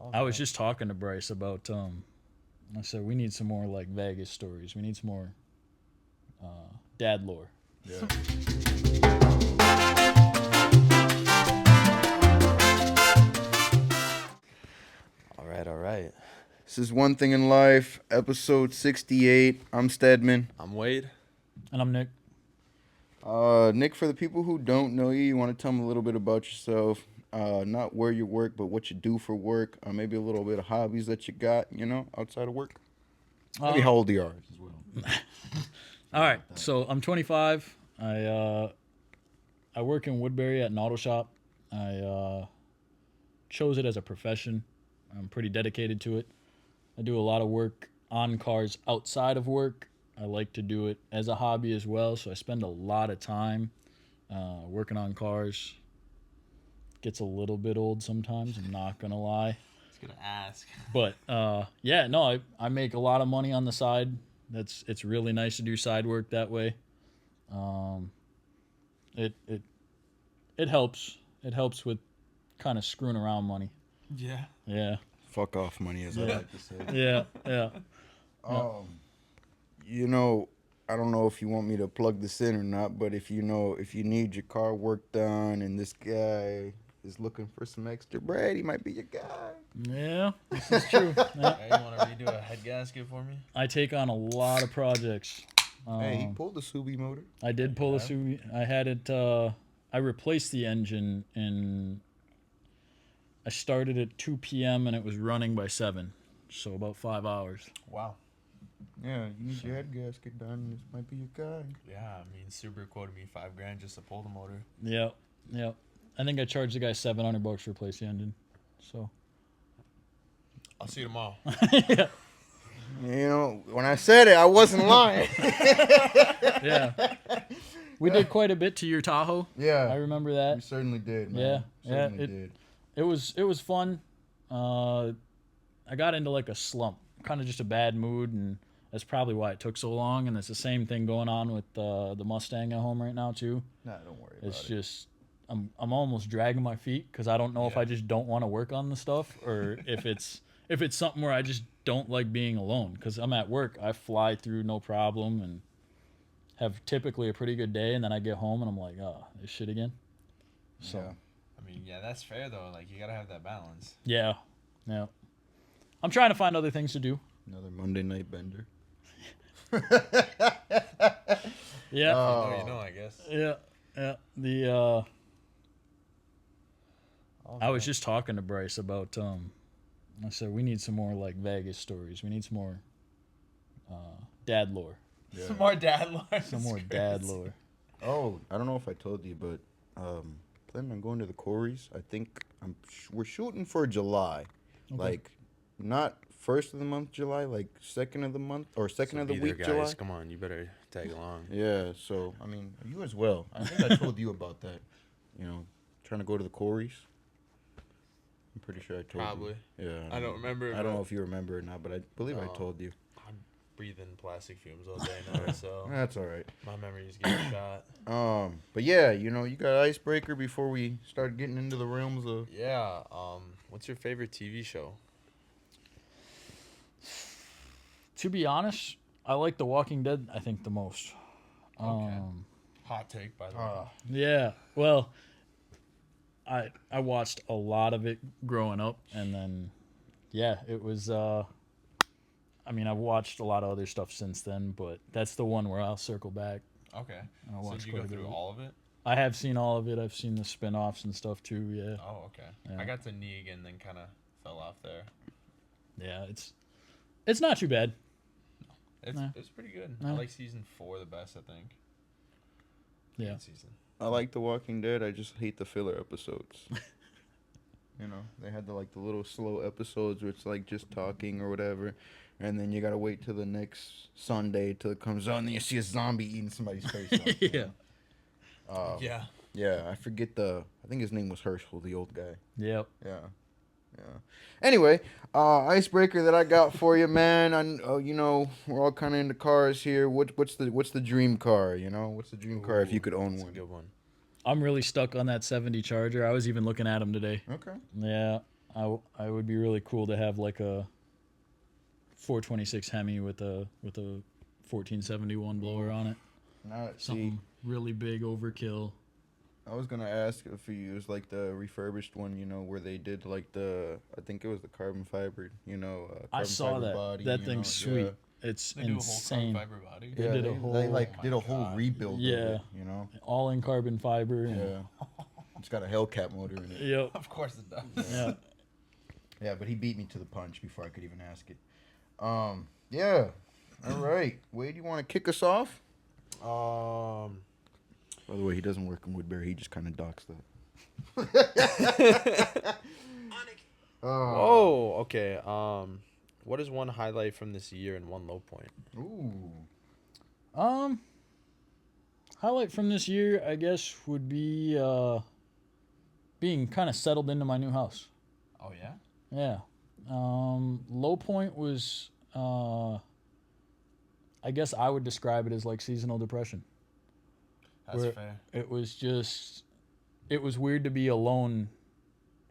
I was just talking to Bryce about I said we need some more like Vegas stories. We need some more dad lore. Yeah. All right, all right. This is One Thing in Life, episode 68. I'm Stedman. I'm Wade. And I'm Nick. Nick, for the people who don't know you, you want to tell them a little bit about yourself? Not where you work, but what you do for work. Maybe a little bit of hobbies that you got, outside of work. Maybe how old you are as well. All right, so I'm 25. I work in Woodbury at an auto shop. I chose it as a profession. I'm pretty dedicated to it. I do a lot of work on cars outside of work. I like to do it as a hobby as well, so I spend a lot of time working on cars. Gets a little bit old sometimes, I'm not gonna lie. I was gonna ask. But yeah, no, I make a lot of money on the side. It's really nice to do side work that way. It helps. It helps with kind of screwing around money. Yeah. Yeah. Fuck off money, as I like to say. Yeah. Yeah. I don't know if you want me to plug this in or not, but if you need your car work done and this guy is looking for some extra bread, he might be your guy. Yeah. This is true. Yeah. Hey, you want to redo a head gasket for me? I take on a lot of projects. Hey, he pulled the Subi motor. I did pull a Subi. I had it. I replaced the engine and I started at 2 p.m. and it was running by 7, so about 5 hours. Wow. Yeah, you need your head gasket done. This might be your guy. Yeah, I mean, Subaru quoted me $5,000 just to pull the motor. Yep. Yep. I think I charged the guy $700 to replace the engine. So. I'll see you tomorrow. Yeah. When I said it, I wasn't lying. Yeah. We did quite a bit to your Tahoe. Yeah. I remember We that. certainly did, man. Yeah. Certainly Yeah. did. It was fun. I got into like a slump, kind of just a bad mood, and that's probably why it took so long. And it's the same thing going on with the Mustang at home right now too. Nah, don't worry about it. It's just I'm almost dragging my feet because I don't know if I just don't want to work on the stuff or if it's something where I just don't like being alone. Because I'm at work, I fly through no problem and have typically a pretty good day, and then I get home and I'm like, oh, this shit again. So. Yeah. I mean, yeah, that's fair, though. Like, you got to have that balance. Yeah. I'm trying to find other things to do. Another Monday night bender. Yeah. I guess. Yeah. I was just talking to Bryce about I said we need some more like Vegas stories. We need some more dad lore. Yeah. Some more dad lore. Some more dad lore. Oh, I don't know if I told you, but planning on going to the Corys. I think we're shooting for July. Okay. Like, not first of the month July, like second of the month or second of the week guys. July. Come on, you better tag along. Yeah, so I mean, you as well. I think I told you about that. Trying to go to the Corys. I'm pretty sure I told Probably. you. Yeah. I don't remember. I don't know if you remember or not, but I believe I told you. I'm breathing plastic fumes all day now, so That's all right. my memory's getting shot. But yeah, you got Icebreaker before we start getting into the realms of. Yeah. What's your favorite TV show? To be honest, I like The Walking Dead, I think, the most. Okay. Hot take, by the way. Yeah. Well, I watched a lot of it growing up, and then, yeah, it was. I mean, I've watched a lot of other stuff since then, but that's the one where I'll circle back. Okay. And I'll So watch you quite go a bit through of it. all of it? I have seen all of it. I've seen the spin-offs and stuff too. Yeah. Oh, okay. Yeah. I got to Negan, then kind of fell off there. Yeah. It's not too bad. It's pretty good. No. I like season 4 the best, I think. Yeah. Good season. I like The Walking Dead. I just hate the filler episodes. They had the little slow episodes where it's like just talking or whatever, and then you gotta wait till the next Sunday till it comes on, and then you see a zombie eating somebody's face off. Yeah. Yeah. Yeah, I forget I think his name was Herschel, the old guy. Yep. Yeah. Anyway, icebreaker that I got for you, man. We're all kind of into cars here. What's the dream car? What's the dream car if you could own That's one? a good one. I'm really stuck on that 70 Charger. I was even looking at them today. Okay. Yeah. I would be really cool to have like a 426 Hemi with a 1471 blower on it. Now, see, Something really big overkill. I was gonna ask if you use like the refurbished one, you know, where they did like I think it was the carbon fiber, you know, I carbon saw fiber that. body. That you thing's know, sweet. It's They do a whole insane. carbon fiber body. They Yeah, did a they whole- like Oh did a my whole God. rebuild. Yeah. of it, you know. All in carbon fiber. And, Yeah, it's got a Hellcat motor in it. Yep. Of course it does. Yeah. Yeah, but he beat me to the punch before I could even ask it. Yeah. All right, Wade, you want to kick us off? By the way, he doesn't work in Woodbury. He just kind of docks that. Oh, okay. What is one highlight from this year and one low point? Ooh. Highlight from this year, I guess, would be being kind of settled into my new house. Oh yeah. Yeah. Low point was, I guess I would describe it as like seasonal depression. That's Where- fair. It was weird to be alone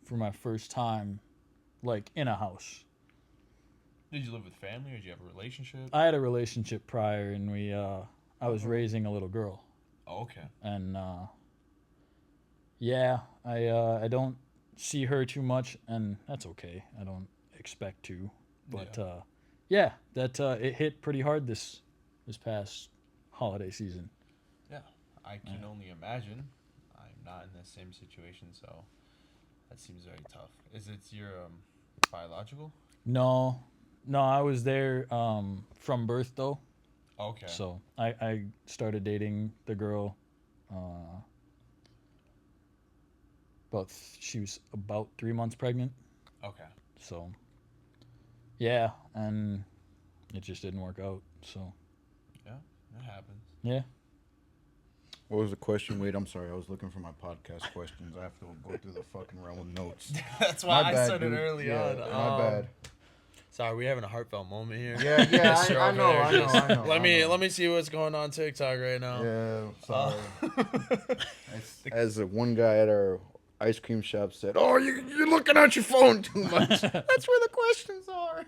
for my first time, like in a house. Did you live with family or did you have a relationship? I had a relationship prior, and I was raising a little girl, Oh, okay. and yeah, I don't see her too much, and that's okay. I don't expect to, but yeah, it hit pretty hard this past holiday season. I can only imagine. I'm not in the same situation, so that seems very tough. Is it your biological? No, I was there from birth though. Okay. So I started dating the girl. She was about 3 months pregnant. Okay. So yeah, and it just didn't work out. So That happens. yeah. What was the question, Wade? I'm sorry, I was looking for my podcast questions. I have to go through the fucking realm of notes. That's why My I bad, started dude. early Yeah, on. my bad. Sorry, we're having a heartfelt moment here. Yeah, Yes, you're I over know, there I know, just- I know. Let me see what's going on TikTok right now. Yeah, sorry. As one guy at our ice cream shop said, "Oh, you're looking at your phone too much." That's where the questions are.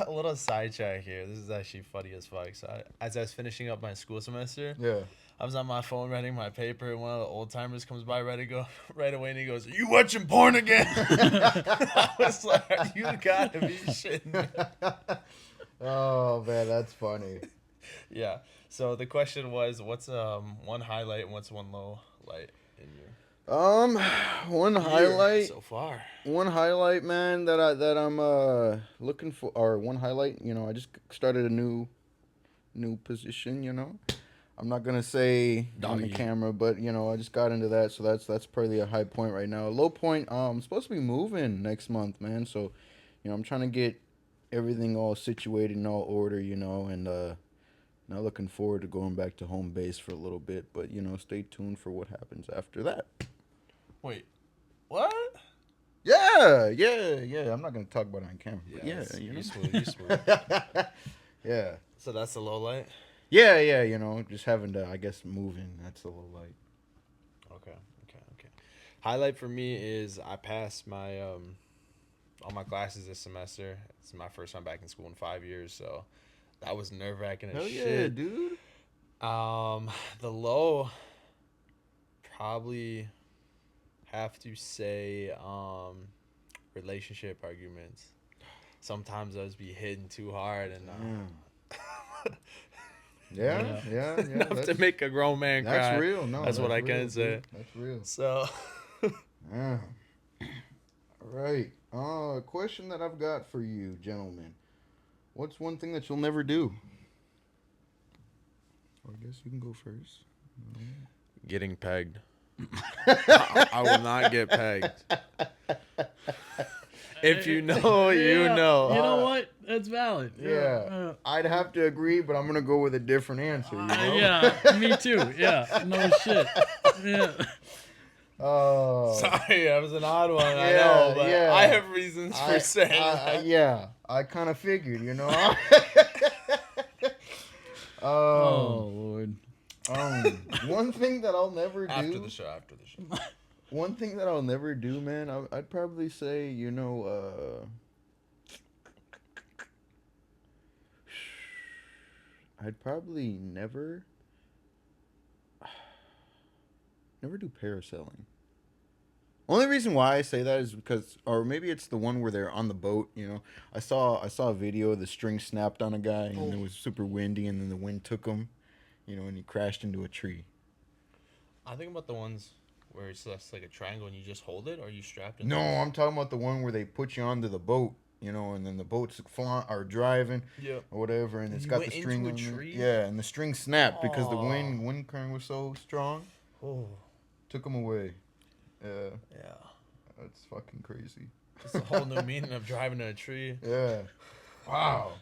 A little sidetrack here. This is actually funny as fuck. So as I was finishing up my school semester, Yeah. I was on my phone writing my paper, and one of the old timers comes by right away, and he goes, "Are you watching porn again?" I was like, "You gotta be shitting me." Oh man, that's funny. Yeah. So the question was, what's one highlight and what's one low light in your One year highlight. so far? One highlight, man, that I'm looking for, or one highlight. You know, I just started a new position. You know, I'm not gonna say on the Doggy. camera, but you know, I just got into that, so that's probably a high point right now. A low point, I'm supposed to be moving next month, man. So, you know, I'm trying to get everything all situated in all order, you know, and not looking forward to going back to home base for a little bit, but you know, stay tuned for what happens after that. Wait. What? Yeah. I'm not gonna talk about it on camera, but yeah, it's- you know. you smooth. Yeah. So that's the low light. Yeah, you know, just having to, I guess, moving. That's the low light. Okay. Highlight for me is I passed my all my classes this semester. It's my first time back in school in 5 years, so that was nerve wracking as Hell yeah, shit. dude. The low, probably have to say relationship arguments. Sometimes those be hitting too hard and Yeah. enough to make a grown man cry. That's real. No, That's what I real, can say. dude. That's real. So Yeah. All right. A question that I've got for you, gentlemen. What's one thing that you'll never do? Well, I guess you can go first. getting pegged. I will not get pegged. If you know, you know. You know what? That's valid. Yeah. I'd have to agree, but I'm gonna go with a different answer. You know? Yeah, me too. Yeah, no shit. Yeah. Oh. Sorry, that was an odd one. I Yeah, know, but yeah. I have reasons for saying that. Yeah, I kind of figured, you know. Oh Lord. One thing that I'll never do. After the show. One thing that I'll never do, man, I'd probably say, I'd probably never do parasailing. Only reason why I say that is because, or maybe it's the one where they're on the boat. I saw a video. The string snapped on a guy, and it was super windy, and then the wind took him, and he crashed into a tree. I think about the ones where it's just like a triangle and you just hold it, or you strapped it. No, I'm talking about the one where they put you onto the boat, and then the boat's flying or driving Yep. or whatever, and it's You got went the string into a on it. tree? Yeah, and the string snapped because the Aw. wind current was so strong, Oh, took him away. Yeah, yeah. that's fucking crazy. It's a whole new meaning of driving in a tree. Yeah. Wow.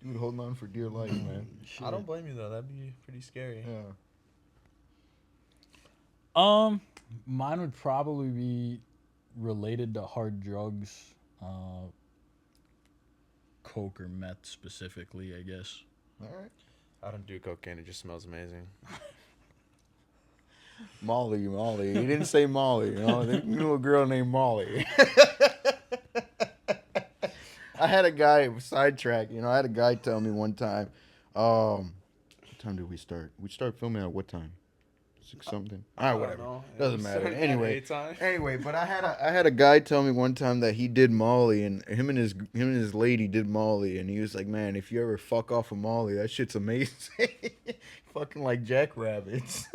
Dude, holding on for dear life, man. I don't blame you though. That'd be pretty scary. Yeah. Mine would probably be related to hard drugs, coke or meth specifically, I guess. All right. I don't do cocaine. It just smells amazing. Molly. He didn't say Molly. They knew a girl named Molly. I had a guy sidetrack. I had a guy tell me one time. What time did we start? We start filming at what time? 6 something. I don't Whatever. know. Doesn't It matter. started at Anyway. 8 time. But I had a guy tell me one time that he did Molly, and him and his lady did Molly, and he was like, "Man, if you ever fuck off of Molly, that shit's amazing." Fucking like jackrabbits.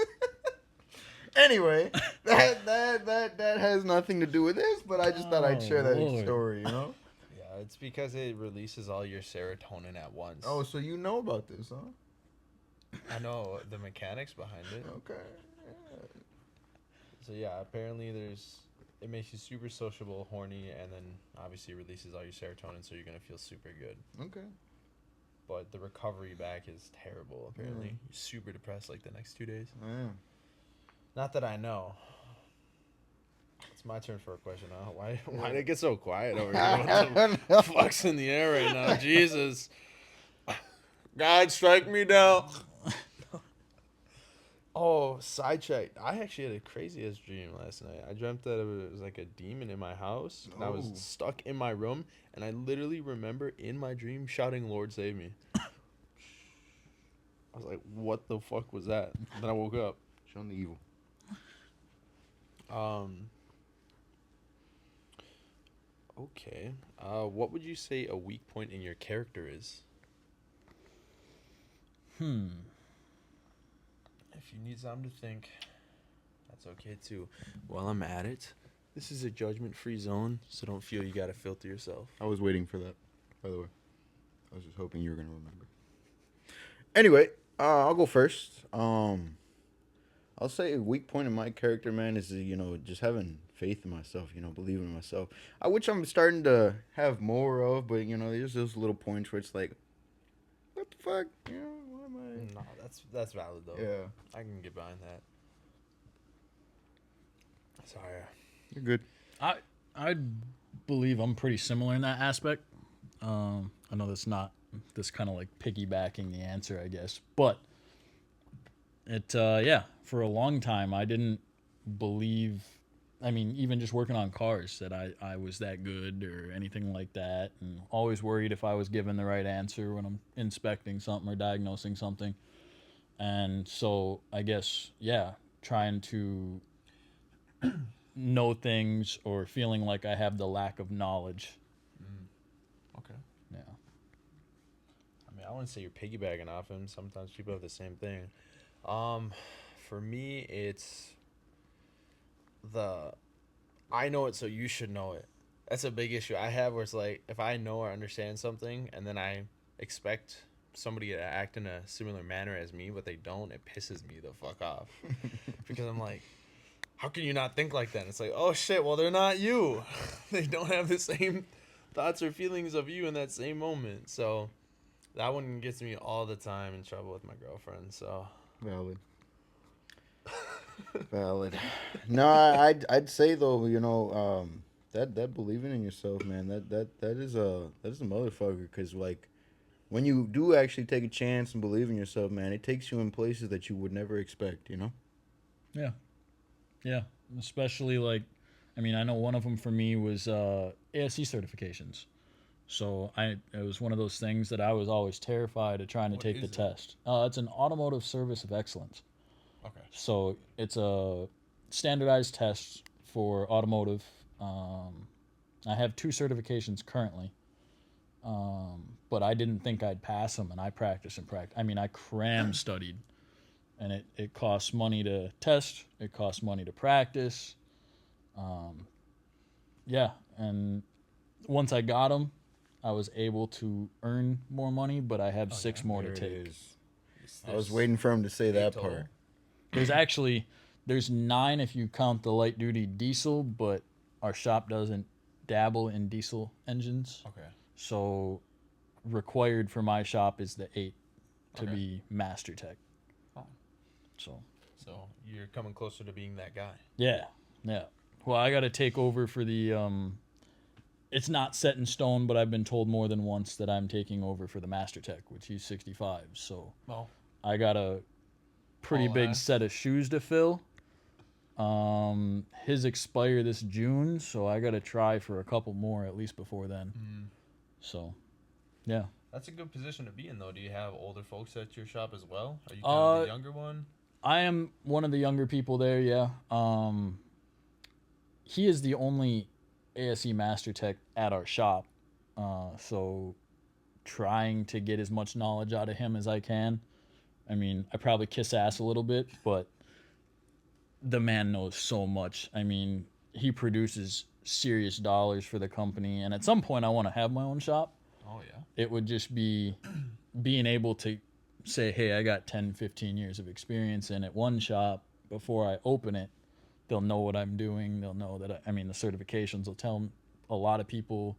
Anyway, that has nothing to do with this, but I just thought I'd share that Lord. story. Yeah, it's because it releases all your serotonin at once. Oh, so you know about this, huh? I know the mechanics behind it. Okay. So yeah, apparently it makes you super sociable, horny, and then obviously releases all your serotonin, so you're gonna feel super good. Okay. But the recovery back is terrible. Apparently, Mm. you're super depressed like the next 2 days. Yeah. Not that I know. It's my turn for a question now. Why did it get so quiet over here? What the fuck's in the air right now? Jesus. God, strike me down. Oh, sidetrack. I actually had a crazy ass dream last night. I dreamt that it was like a demon in my house, and I was Oh. stuck in my room, and I literally remember in my dream shouting, "Lord, save me." I was like, what the fuck was that? Then I woke up. Showing the evil. Okay. What would you say a weak point in your character is? If you need time to think, that's okay too. While I'm at it, this is a judgment-free zone, so don't feel you gotta filter yourself. I was waiting for that, by the way. I was just hoping you were gonna remember. Anyway, I'll go first. I'll say a weak point in my character, man, is just having faith in myself. Believing in myself. Which I'm starting to have more of, but there's those little points where it's like, what the fuck? Why am I? No, that's valid though. Yeah, I can get behind that. Sorry. you're good. I believe I'm pretty similar in that aspect. I know that's not this kind of like piggybacking the answer, I guess, but for a long time I didn't believe. I mean, even just working on cars, that I was that good or anything like that, and always worried if I was given the right answer when I'm inspecting something or diagnosing something. And so I guess, trying to know things or feeling like I have the lack of knowledge. Okay. Yeah. I mean, I wouldn't say you're piggybacking off him. Sometimes people have the same thing. For me, it's I know it, so you should know it. That's a big issue I have, where it's like, if I know or understand something and then I expect somebody to act in a similar manner as me, but they don't, it pisses me the fuck off. Because I'm like, how can you not think like that? It's like, oh shit, well, they're not you. They don't have the same thoughts or feelings of you in that same moment. So that one gets me all the time in trouble with my girlfriend. So Valid. Valid. No, I'd say though, that believing in yourself, man, that is a motherfucker. Because like, when you do actually take a chance and believe in yourself, man, it takes you in places that you would never expect. Yeah. especially like, I mean, I know one of them for me was ASE certifications. So it was one of those things that I was always terrified of trying to What take the is it? test. It's an automotive service of excellence. Okay. So it's a standardized test for automotive. I have 2 certifications currently, but I didn't think I'd pass them, and I practiced and practiced. I mean, I cram studied, and it costs money to test. It costs money to practice. Yeah, and once I got them, I was able to earn more money, but I have Oh, 6 yeah? more There to it take. is. I was waiting for him to say 8 that total? part. There's actually there's 9 if you count the light duty diesel, but our shop doesn't dabble in diesel engines. Okay. So required for my shop is the 8 to Okay. be master tech. Oh. So So you're coming closer to being that guy. yeah. Well, I got to take over for the it's not set in stone, but I've been told more than once that I'm taking over for the master tech, which he's 65. So Well, I got a pretty All big asked. set of shoes to fill. His expire this June, so I got to try for a couple more at least before then. So, yeah. that's a good position to be in, though. Do you have older folks at your shop as well? Are you kind of the younger one? I am one of the younger people there, yeah. He is the only ASE Master Tech at our shop. So trying to get as much knowledge out of him as I can. I mean, I probably kiss ass a little bit, but the man knows so much. I mean, he produces serious dollars for the company, and at some point I want to have my own shop. Oh, yeah. It would just be being able to say, hey, I got 10, 15 years of experience in it one shop before I open it. They'll know what I'm doing. They'll know that I mean, the certifications will tell a lot of people.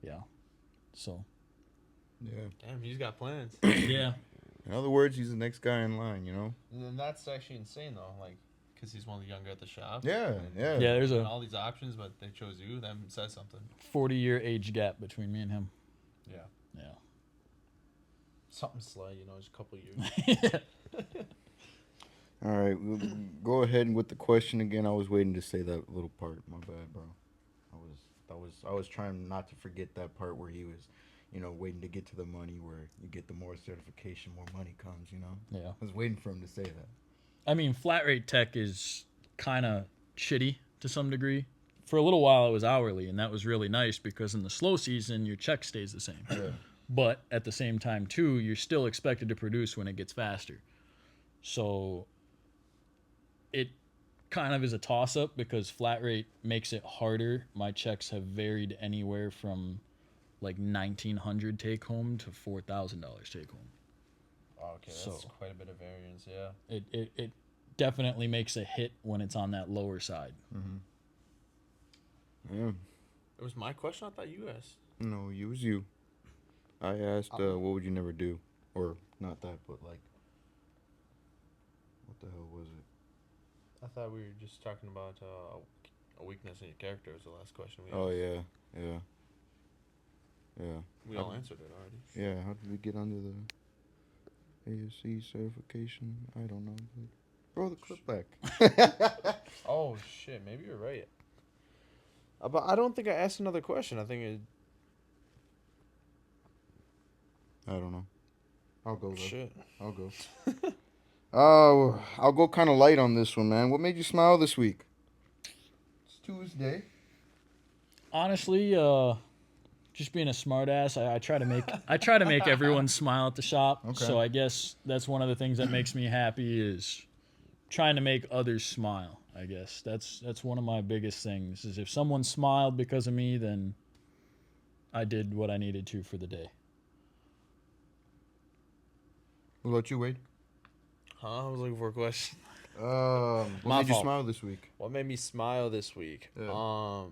Yeah. So, Yeah. Damn, he's got plans. yeah. In other words, he's the next guy in line, you know? And that's actually insane, though. Like, because he's one of the younger at the shop. Yeah, and, yeah. Yeah, there's and a all these options, but they chose you. That says something. 40-year age gap between me and him. Yeah. Yeah. Something slight, you know, just a couple years. All right, we'll go ahead with the question again. I was waiting to say that little part. My bad, bro. I was trying not to forget that part where he was, you know, waiting to get to the money where you get the more certification, more money comes, you know? Yeah. I was waiting for him to say that. I mean, flat rate tech is kind of shitty to some degree. For a little while, it was hourly, and that was really nice because in the slow season, your check stays the same. Yeah. But at the same time, too, you're still expected to produce when it gets faster. So it kind of is a toss-up because flat rate makes it harder. My checks have varied anywhere from like $1,900 take home to $4,000 take home. Oh, okay, that's So- quite a bit of variance, yeah. It definitely makes a hit when it's on that lower side. Yeah. It was my question. I thought you asked. No, it was you. I asked, what would you never do? Or not that, but like, what the hell was it? I thought we were just talking about a weakness in your character. Was the last question we Oh, asked. yeah. We all answered it already. Yeah, how did we get under the ASC certification? I don't know. But throw the clip back. Oh shit, maybe you're right. But I don't think I asked another question. I think it. I don't know. I'll go, though. Shit. I'll go. I'll go kind of light on this one, man. What made you smile this week? It's Tuesday. Honestly, just being a smartass, I try to make everyone smile at the shop. Okay. So I guess that's one of the things that makes me happy is trying to make others smile. I guess that's one of my biggest things is if someone smiled because of me, then I did what I needed to for the day. What about you, Wade? Huh? I was looking for a question. What My made you fault. smile this week? What made me smile this week? Yeah.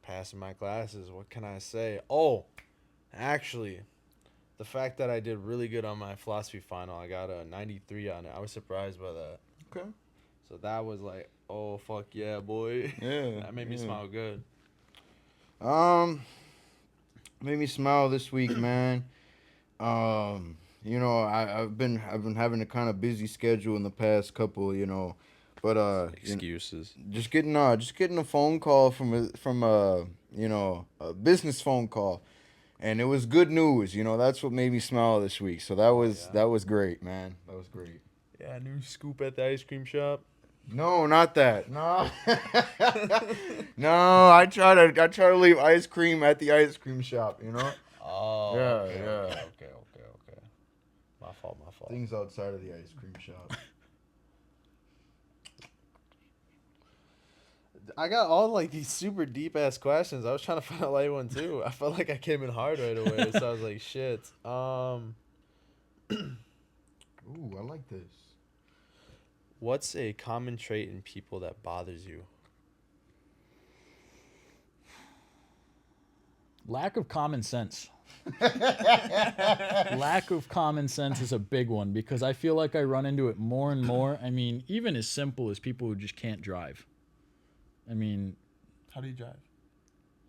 Passing my classes. What can I say? Oh, actually, the fact that I did really good on my philosophy final. I got a 93 on it. I was surprised by that. Okay. So that was like, oh fuck yeah, boy. Yeah. That made me yeah. smile good. Made me smile this week, man. you know, I've been having a kind of busy schedule in the past couple, you know, but Excuses. just getting a phone call from a you know, a business phone call, and it was good news. You know, that's what made me smile this week. So Yeah. that was great, man. That was great. Yeah, new scoop at the ice cream shop. No, not that. No, no. I try to leave ice cream at the ice cream shop. You know, Oh, Yeah, okay, yeah. okay. My fault. things outside of the ice cream shop. I got all like these super deep ass questions. I was trying to find a light one too. I felt like I came in hard right away, so I was like, shit. Ooh, I like this. What's a common trait in people that bothers you? Lack of common sense. Lack of common sense is a big one because I feel like I run into it more and more. I mean, even as simple as people who just can't drive. I mean, How do you drive?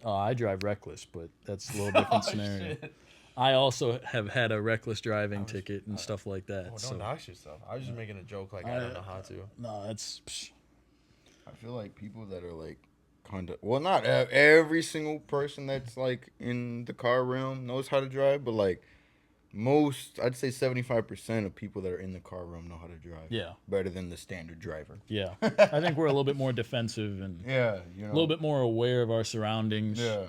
I drive reckless, but that's a little different scenario. Shit. I also have had a reckless driving ticket and stuff like that. Oh, don't so dox yourself. I was just making a joke like I don't know how to. no, that's psh, I feel like people that are like kind of well, not every single person that's like in the car realm knows how to drive, but like most, I'd say 75% of people that are in the car realm know how to drive. yeah, Better than the standard driver. yeah. I think we're a little bit more defensive and Yeah, you know. a little bit more aware of our surroundings. Yeah.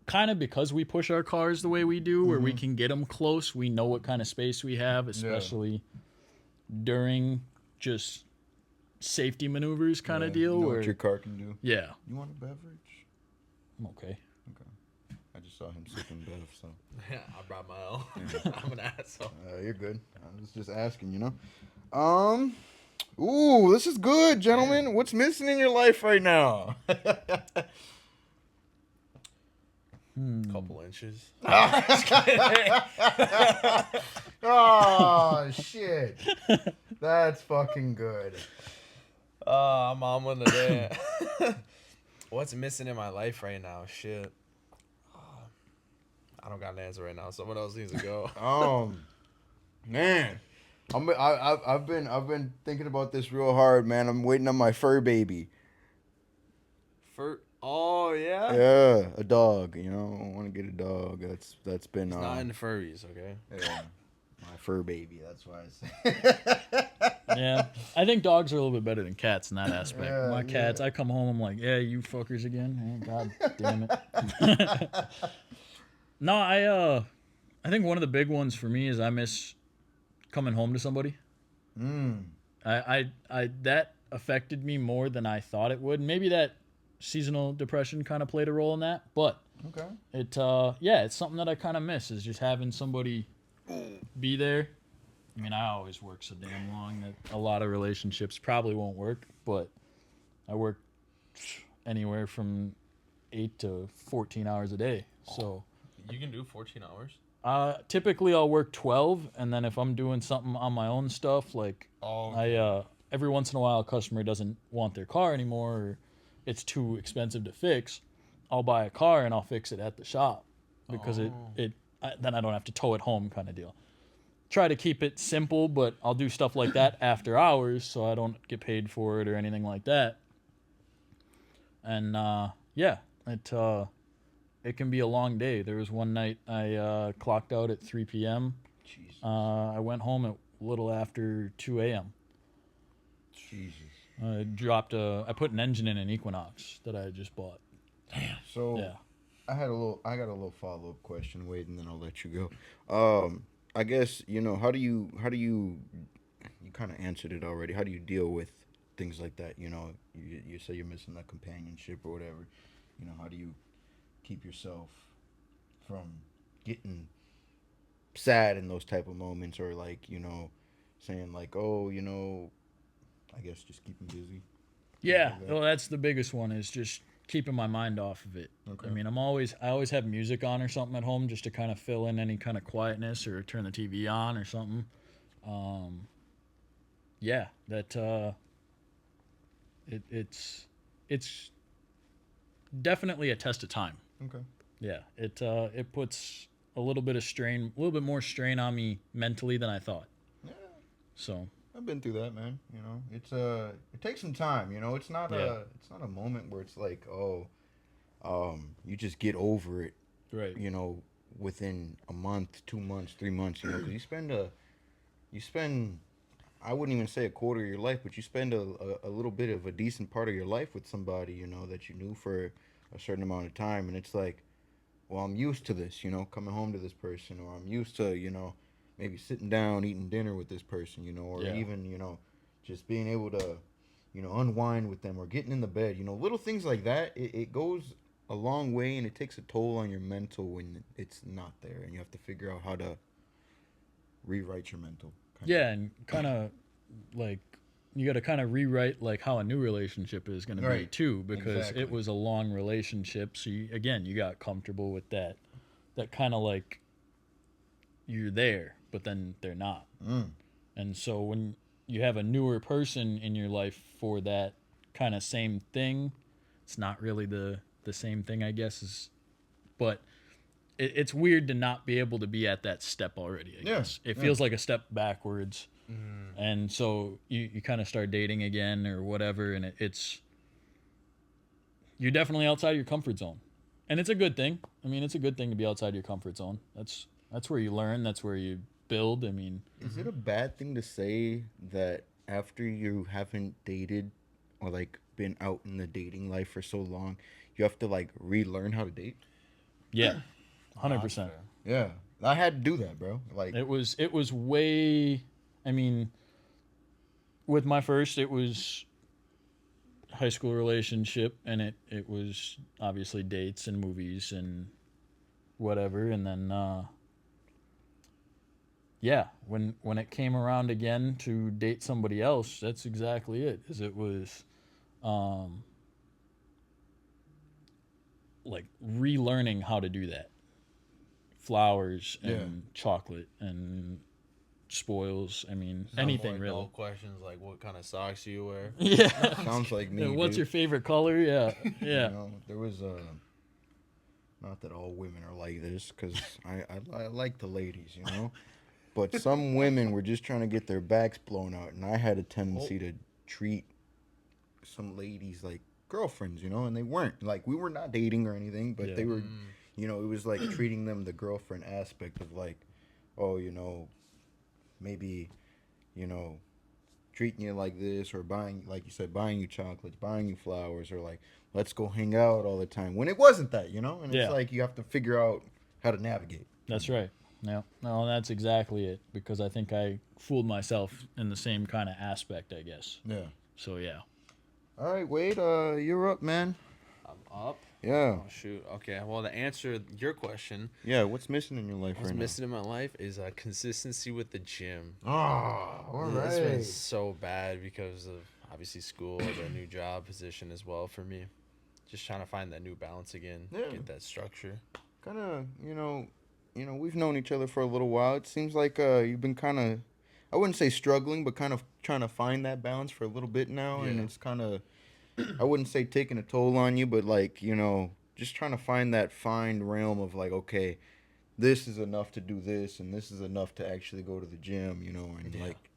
Kind of because we push our cars the way we do, where we can get them close. We know what kind of space we have, especially during just safety maneuvers kind of deal. You know where, what your car can do. yeah, You want a beverage? I'm okay. I just saw him sipping bev, so Yeah, I brought my own. I'm an asshole. you're good. I was just asking, you know. Ooh, this is good, gentlemen. What's missing in your life right now? Couple inches. Oh shit. That's fucking good. I'm on one today. What's missing in my life right now? Shit. I don't got an answer right now. Someone else needs to go. Man, I've been thinking about this real hard, man. I'm waiting on my fur baby. Oh yeah. Yeah, a dog. You know, I want to get a dog. That's been It's not in the furries, okay? yeah, my fur baby. That's why I say. Yeah, I think dogs are a little bit better than cats in that aspect. Yeah, My cats, I come home, I'm like, yeah, you fuckers again. Oh, God damn it. No, I think one of the big ones for me is I miss coming home to somebody. I that affected me more than I thought it would. Maybe that seasonal depression kind of played a role in that, but Okay. it's something that I kind of miss is just having somebody be there. I mean, I always work so damn long that a lot of relationships probably won't work, but I work anywhere from 8 to 14 hours a day. So You can do 14 hours? typically I'll work 12, and then if I'm doing something on my own stuff, like Oh, every once in a while a customer doesn't want their car anymore or it's too expensive to fix, I'll buy a car and I'll fix it at the shop because then I don't have to tow it home kind of deal. Try to keep it simple, but I'll do stuff like that after hours so I don't get paid for it or anything like that. And it can be a long day. There was one night I clocked out at 3 p.m. Jesus. I went home at a little after 2 a.m. Jesus. I put an engine in an Equinox that I had just bought. So Yeah. I got a little follow up question, Wade, and then I'll let you go. I guess how do you kind of answered it already. How do you deal with things like that? You say you're missing that companionship or whatever. How do you keep yourself from getting sad in those type of moments, or saying like, oh, I guess just keep them busy. Yeah, Like that. well, that's the biggest one is just keeping my mind off of it. Okay. I mean, I always have music on or something at home just to kind of fill in any kind of quietness or turn the TV on or something. Yeah, that it's definitely a test of time. Okay. Yeah, it puts a little bit of strain, a little bit more strain on me mentally than I thought. Yeah, So I've been through that, man. You know, it's it takes some time. You know, Yeah. it's not a moment where it's like, oh, you just get over it. right, You know, within a month, 2 months, 3 months. You know, because you spend I wouldn't even say a quarter of your life, but you spend a little bit of a decent part of your life with somebody, you know, that you knew for a certain amount of time. And it's like, well, I'm used to this, you know, coming home to this person, or I'm used to, you know, maybe sitting down, eating dinner with this person, you know, or Yeah. even, you know, just being able to, you know, unwind with them or getting in the bed, you know, little things like that. It goes a long way and it takes a toll on your mental when it's not there. And you have to figure out how to rewrite your mental. yeah, and kind of like you got to kind of rewrite like how a new relationship is going to be Right. too, because Exactly. it was a long relationship. So again, you got comfortable with that. That kind of like you're there, but then they're not. Mm. And so when you have a newer person in your life for that kind of same thing, it's not really the same thing, I guess. But it's weird to not be able to be at that step already. I Yeah, guess it yeah. feels like a step backwards, Mm. and so you kind of start dating again or whatever, and it's you're definitely outside your comfort zone, and it's a good thing. I mean, it's a good thing to be outside your comfort zone. That's where you learn. That's where you build. I mean, Is it a bad thing to say that after you haven't dated or like been out in the dating life for so long, you have to like relearn how to date? yeah, No, that's 100%. fair. Yeah, I had to do that, bro. Like, It was way. I mean, with my first, it was high school relationship, and it was obviously dates and movies and whatever, and then yeah, when it came around again to date somebody else, that's exactly it. Is it was um like relearning how to do that. Flowers and Yeah. chocolate and spoils. I mean, Some anything more really. adult questions like what kind of socks do you wear? Yeah. sounds like me. Yeah, what's dude. your favorite color? Yeah. Yeah. You know, there was not that all women are like this, because I like the ladies, you know, but some women were just trying to get their backs blown out, and I had a tendency to treat some ladies like girlfriends, you know, and they weren't. Like, we were not dating or anything, but Yeah. they were, you know, it was like treating them the girlfriend aspect of like, oh, you know, maybe, you know, treating you like this, or buying, like you said, buying you chocolates, buying you flowers, or like, let's go hang out all the time, when it wasn't that, you know. And Yeah. it's like you have to figure out how to navigate. That's right. Yeah. No, that's exactly it. Because I think I fooled myself in the same kind of aspect, I guess. Yeah. So yeah. All right, Wade, you're up, man. I'm up. Yeah. Oh shoot. Okay. Well, to answer your question, Yeah, what's missing in your life what's right missing in my life is consistency with the gym. now? Oh, all It's been right. so bad because of obviously school, the new job position as well for me. Just trying to find that new balance again, Yeah. get that structure. Kind of, we've known each other for a little while. It seems like you've been kind of, I wouldn't say struggling, but kind of trying to find that balance for a little bit now, and Yeah. it's kind of, I wouldn't say taking a toll on you, but like, just trying to find that fine realm of like, okay, this is enough to do this, and this is enough to actually go to the gym, and Yeah. like,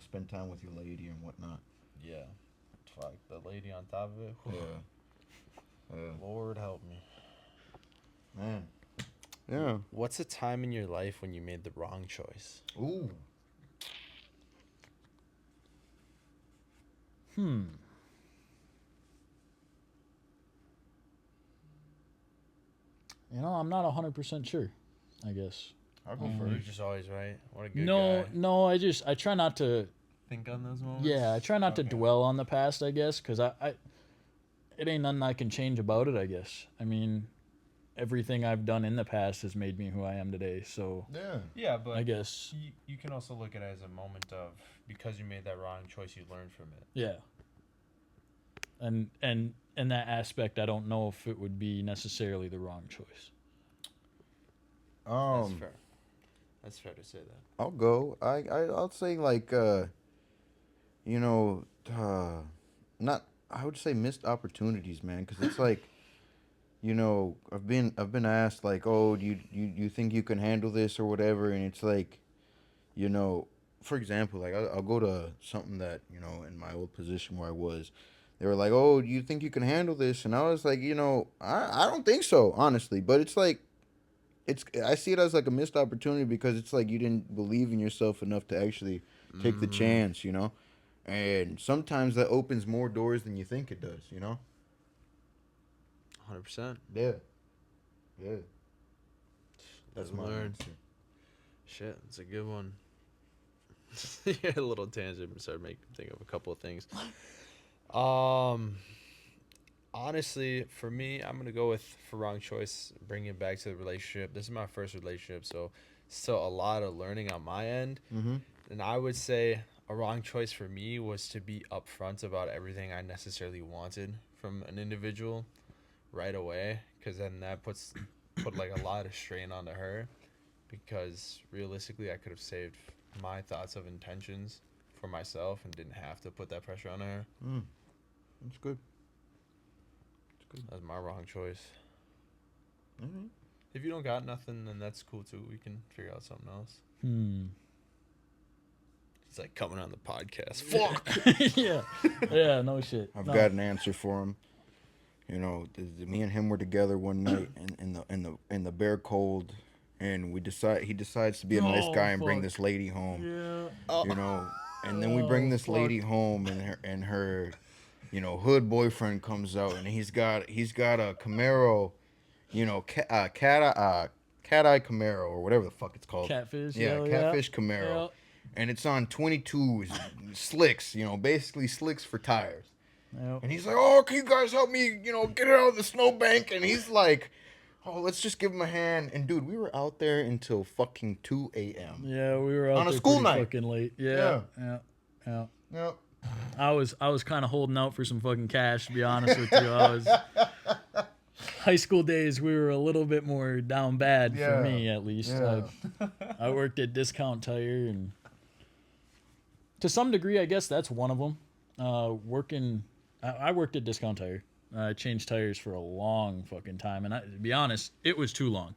spend time with your lady and whatnot. Yeah. Fuck the lady on top of it. Yeah. Yeah. Lord help me. Man. Yeah. What's a time in your life when you made the wrong choice? Ooh. I'm not 100% sure, I guess. I'll go You're first. just always right. What a good No, guy. no, I try not to. Think on those moments. Yeah, I try not to Okay. dwell on the past, I guess, because it ain't nothing I can change about it, I guess. I mean, everything I've done in the past has made me who I am today. So Yeah. Yeah, but I guess, you can also look at it as a moment of, because you made that wrong choice, you learned from it. yeah. And in that aspect, I don't know if it would be necessarily the wrong choice. That's fair. That's fair to say that. I'll go. I'll say like not, I would say missed opportunities, man, because it's like, I've been asked like, oh, do you think you can handle this or whatever, and it's like, you know, for example, like I'll go to something that in my old position where I was, they were like, oh, do you think you can handle this, and I was like, I don't think so, honestly, but it's like I see it as like a missed opportunity because it's like you didn't believe in yourself enough to actually take the chance. And sometimes that opens more doors than you think it does. 100%. Yeah. Yeah. That's Live my and learn. answer. Shit, it's a good one. Yeah, a little tangent started making me think of a couple of things. Honestly, for me, I'm gonna go with for wrong choice. Bringing it back to the relationship. This is my first relationship, so still a lot of learning on my end. Mm-hmm. And I would say a wrong choice for me was to be upfront about everything I necessarily wanted from an individual right away, because then that put like a lot of strain onto her. Because realistically, I could have saved my thoughts of intentions for myself and didn't have to put that pressure on her. That's good. That's my wrong choice. Mm-hmm. If you don't got nothing, then that's cool too. We can figure out something else. It's like coming on the podcast. Fuck. Yeah, no shit. I've No. got an answer for him. Me and him were together one night in the bare cold, and he decides to be a nice Oh, guy and bring fuck. this lady home. Yeah. And then we bring this fuck. lady home, and her hood boyfriend comes out, and he's got a Camaro, cat eye Camaro or whatever the fuck it's called. Catfish. Yeah, hell catfish Camaro. Yeah. And it's on 22s, slicks, basically slicks for tires. Yep. And he's like, oh, can you guys help me, get it out of the snowbank? And he's like, oh, let's just give him a hand. And, dude, we were out there until fucking 2 a.m. Yeah, we were out On a there school pretty night. fucking late. Yeah. Yep. I was kind of holding out for some fucking cash, to be honest with you. High school days, we were a little bit more down bad Yeah. for me, at least. Yeah. I worked at Discount Tire, and to some degree, I guess that's one of them. I worked at Discount Tire. I changed tires for a long fucking time, and to be honest, it was too long.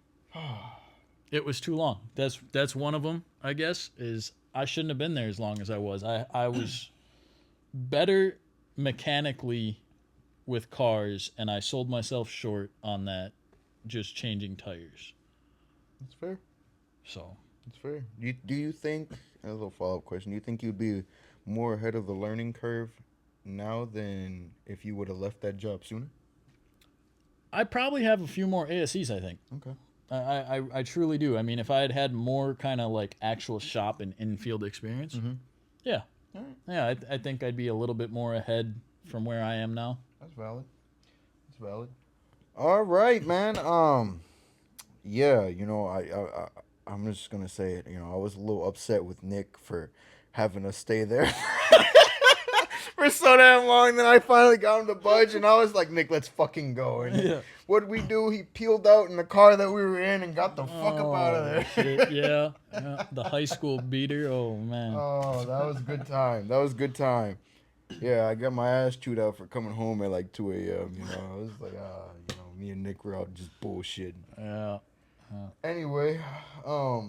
It was too long. That's one of them, I guess, is I shouldn't have been there as long as I was. I was better mechanically with cars, and I sold myself short on that, just changing tires. That's fair. So That's fair. Do you think, a little follow-up question, do you think you'd be more ahead of the learning curve now than if you would have left that job sooner? I probably have a few more ASCs, I think. Okay. I truly do. I mean, if I had had more kind of like actual shop and in-field experience, yeah. All right. Yeah, I think I'd be a little bit more ahead from where I am now. That's valid. That's valid. All right, man. Yeah, I'm just gonna say it. I was a little upset with Nick for having us stay there for so damn long. Then I finally got him to budge, and I was like, Nick, let's fucking go. And Yeah. what did we do? He peeled out in the car that we were in and got the fuck up out of there. Shit, yeah. The high school beater. Oh man. Oh, that was a good time. That was a good time. Yeah, I got my ass chewed out for coming home at like 2 a.m. I was like, me and Nick were out just bullshitting. Yeah. Anyway, a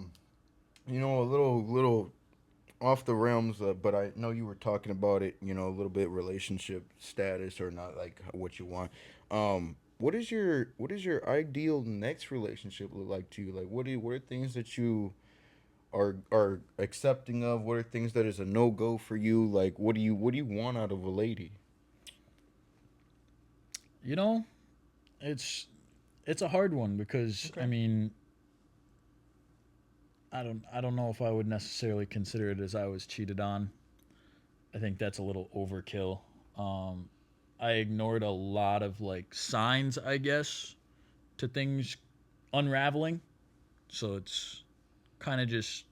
little off the realms, but I know you were talking about it, a little bit relationship status or not, like what you want. What is your ideal next relationship look like to you? Like, what are things that you are accepting of? What are things that is a no-go for you? Like, what do you want out of a lady? It's a hard one because Okay. I mean, I don't know if I would necessarily consider it as I was cheated on. I think that's a little overkill. I ignored a lot of like signs, I guess, to things unraveling. So it's kind of just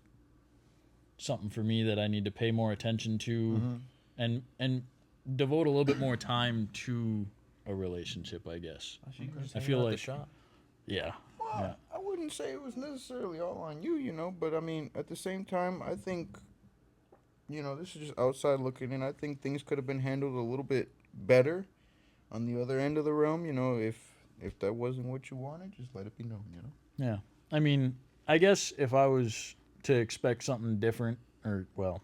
something for me that I need to pay more attention to and devote a little bit more time to a relationship, I guess. I feel like shop. yeah. Well, Yeah. I wouldn't say it was necessarily all on you, but I mean, at the same time, I think, this is just outside looking in. I think things could have been handled a little bit better on the other end of the realm. If if that wasn't what you wanted, just let it be known, you know? Yeah. I mean, I guess if I was to expect something different, or, well,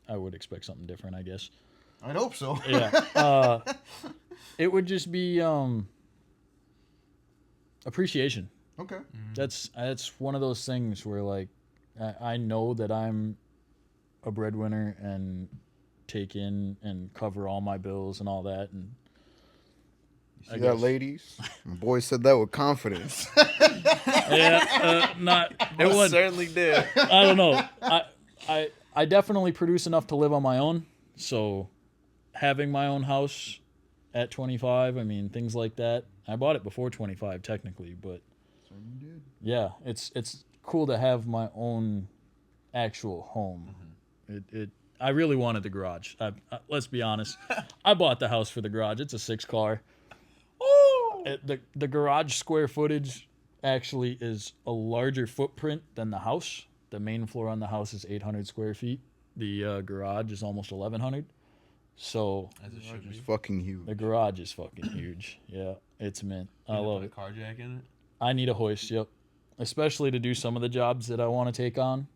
I would expect something different, I guess. I'd hope so. Yeah. It would just be appreciation. Okay. That's one of those things where, like, I know that I'm a breadwinner and take in and cover all my bills and all that, and You I see that, guess. ladies? My boy said that with confidence. not it Most was. certainly did. I don't know. I definitely produce enough to live on my own. So having my own house at 25, I mean, things like that. I bought it before 25 technically, but So you did. yeah, it's cool to have my own actual home. It I really wanted the garage. Let's be honest. I bought the house for the garage. It's a 6-car. The garage square footage actually is a larger footprint than the house. The main floor on the house is 800 square feet. The garage is almost 1,100. So As it should It's be. fucking huge. the garage is fucking huge. Yeah, it's mint. I love Put it. a car jack in it. I need a hoist. Yep, especially to do some of the jobs that I want to take on,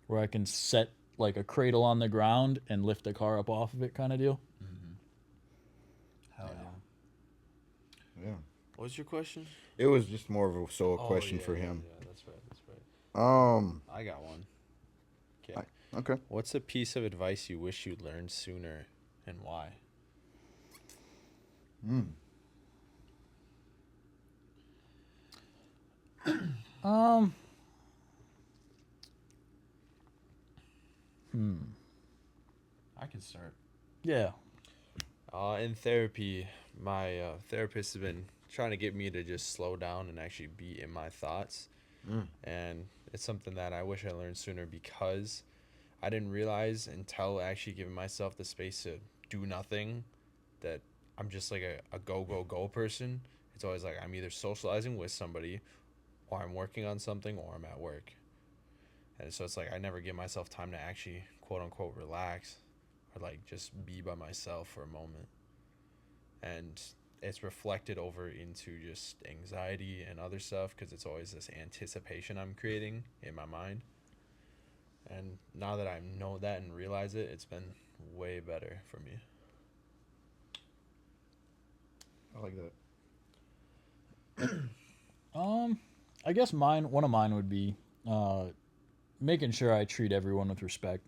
where I can set like a cradle on the ground and lift the car up off of it, kind of deal. Hell yeah. Yeah. What was your question? It was just more of a Oh, question yeah, for yeah, him. Yeah, that's right. That's right. Um. I got one. Okay. Okay. What's a piece of advice you wish you'd learned sooner, and why? Um. I can start. Yeah. In therapy, my therapist has been trying to get me to just slow down and actually be in my thoughts. And it's something that I wish I learned sooner because I didn't realize until actually giving myself the space to do nothing that I'm just like a go person. It's always like I'm either socializing with somebody or I'm working on something or I'm at work. And so it's like I never give myself time to actually quote unquote relax or like just be by myself for a moment. And it's reflected over into just anxiety and other stuff because it's always this anticipation I'm creating in my mind. And now that I know that and realize it, it's been way better for me. I like that. I guess one of mine would be making sure I treat everyone with respect.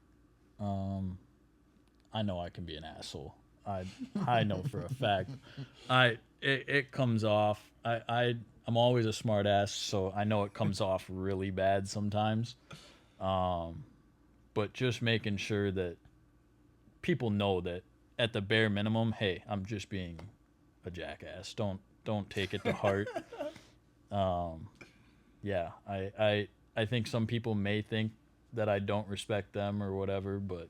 I know I can be an asshole. I know for a fact. It comes off. I'm always a smart ass, so I know it comes off really bad sometimes. But just making sure that people know that at the bare minimum, hey, I'm just being a jackass. Don't take it to heart. Yeah, I think some people may think that I don't respect them or whatever, but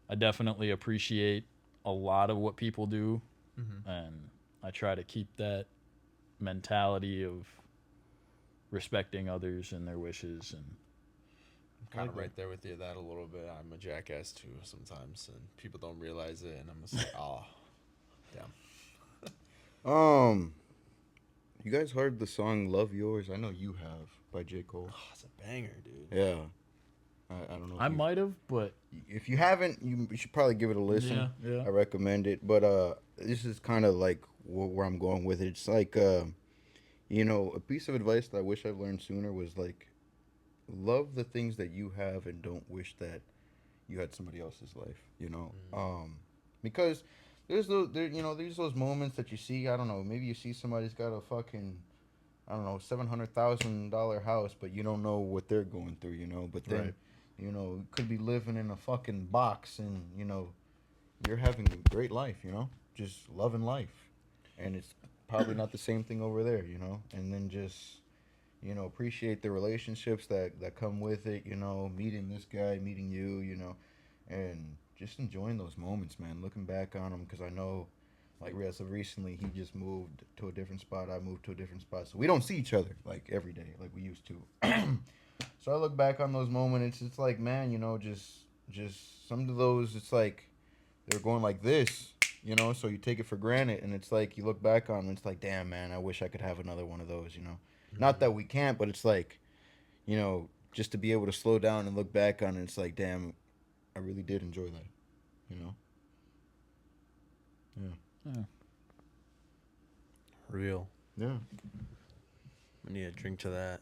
I definitely appreciate a lot of what people do, and I try to keep that mentality of respecting others and their wishes. And I'm kind of right there with you that a little bit. I'm a jackass too sometimes, and people don't realize it, and I'm just like, oh, damn. You guys heard the song "Love Yours"? I know you have by J. Cole. Oh, it's a banger, dude. Yeah. I don't know. I might have, but If you haven't, you should probably give it a listen. Yeah. I recommend it. But this is kind of like where I'm going with it. It's like, you know, a piece of advice that I wish I've learned sooner was like, love the things that you have and don't wish that you had somebody else's life. You know, because there's those moments that you see. I don't know. Maybe you see somebody's got a fucking, I don't know, $700,000 house, but you don't know what they're going through. You know, but then. Right. You know, could be living in a fucking box and, you know, you're having a great life, you know, just loving life. And it's probably not the same thing over there, you know, and then just, you know, appreciate the relationships that come with it, you know, meeting this guy, meeting you, you know, and just enjoying those moments, man, looking back on them because I know, like, as of recently, he just moved to a different spot. I moved to a different spot. So we don't see each other, like, every day like we used to. So I look back on those moments. It's like, man, you know, just some of those. It's like they're going like this, you know, so you take it for granted, and it's like you look back on, and it's like, damn, man, I wish I could have another one of those, you know. Not that we can't, but it's like, you know, just to be able to slow down and look back on it, it's like, damn, I really did enjoy that, you know. Yeah. Real. Yeah. I need a drink to that.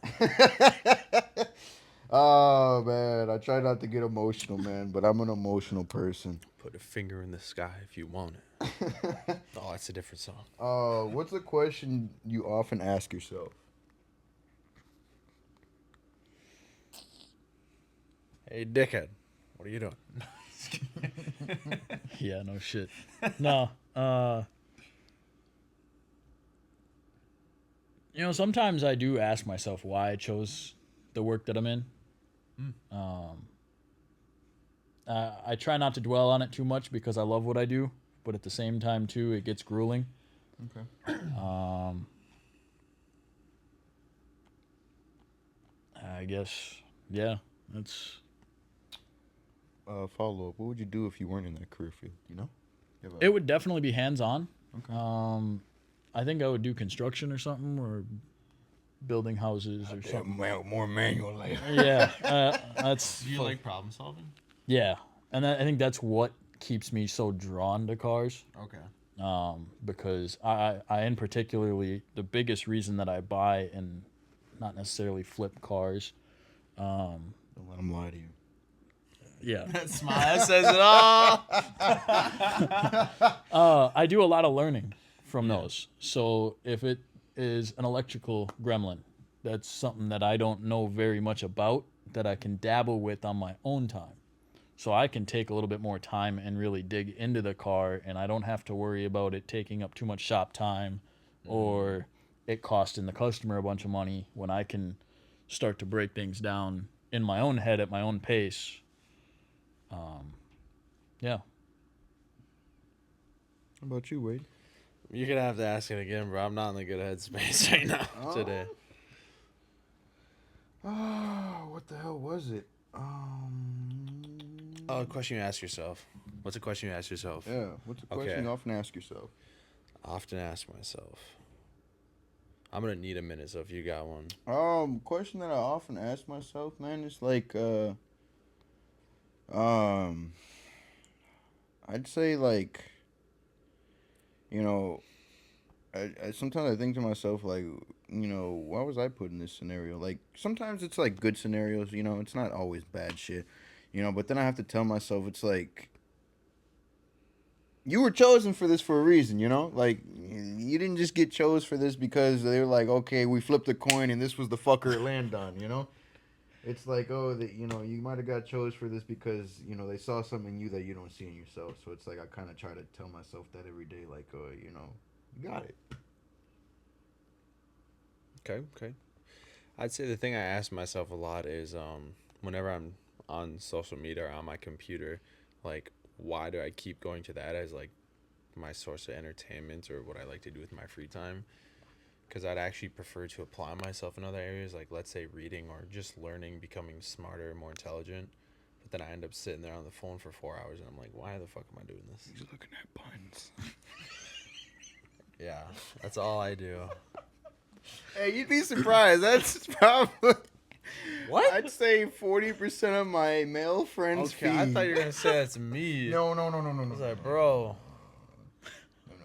Oh man, I try not to get emotional, man, but I'm an emotional person. Put a finger in the sky if you want it. Oh, that's a different song. What's the question you often ask yourself? Hey, dickhead, what are you doing? Yeah, no shit. No. You know, sometimes I do ask myself why I chose the work that I'm in. I try not to dwell on it too much because I love what I do, but at the same time too, it gets grueling. Okay. I guess, yeah, that's. Follow up. What would you do if you weren't in that career field? You know? It would definitely be hands on. Okay. I think I would do construction or something, or building houses or something. More manual labor. Yeah, that's. Do you like problem solving? Yeah, and I think that's what keeps me so drawn to cars. Okay. Because I in particularly, the biggest reason that I buy and not necessarily flip cars. Don't let them lie to you. Yeah. That smile says it all. I do a lot of learning from those. So if it is an electrical gremlin, that's something that I don't know very much about that I can dabble with on my own time. So I can take a little bit more time and really dig into the car, and I don't have to worry about it taking up too much shop time or it costing the customer a bunch of money when I can start to break things down in my own head at my own pace. Yeah. How about you, Wade? You're gonna have to ask it again, bro. I'm not in the good headspace right now today. Oh, what the hell was it? Oh, a question you ask yourself. What's a question you ask yourself? Yeah, what's a question Okay. you often ask yourself? Often ask myself. I'm gonna need a minute, so if you got one. Question that I often ask myself, man, is like, I'd say like, you know, I sometimes I think to myself like, you know, why was I put in this scenario? Like sometimes it's like good scenarios, you know, it's not always bad shit, you know. But then I have to tell myself it's like, you were chosen for this for a reason, you know. Like you didn't just get chose for this because they were like, okay, we flipped a coin and this was the fucker it landed on, you know. It's like, oh, that you know, you might have got chose for this because you know they saw something in you that you don't see in yourself. So it's like I kind of try to tell myself that every day, like, you know, you got it. Okay. I'd say the thing I ask myself a lot is whenever I'm on social media or on my computer, like, why do I keep going to that as like my source of entertainment or what I like to do with my free time? Because I'd actually prefer to apply myself in other areas, like let's say reading or just learning, becoming smarter, more intelligent. But then I end up sitting there on the phone for 4 hours and I'm like, why the fuck am I doing this? He's looking at buns. Yeah, that's all I do. Hey, you'd be surprised. That's probably What? I'd say 40% of my male friends' Okay, I feed. thought you were gonna say that's me. No. I was like, bro. No.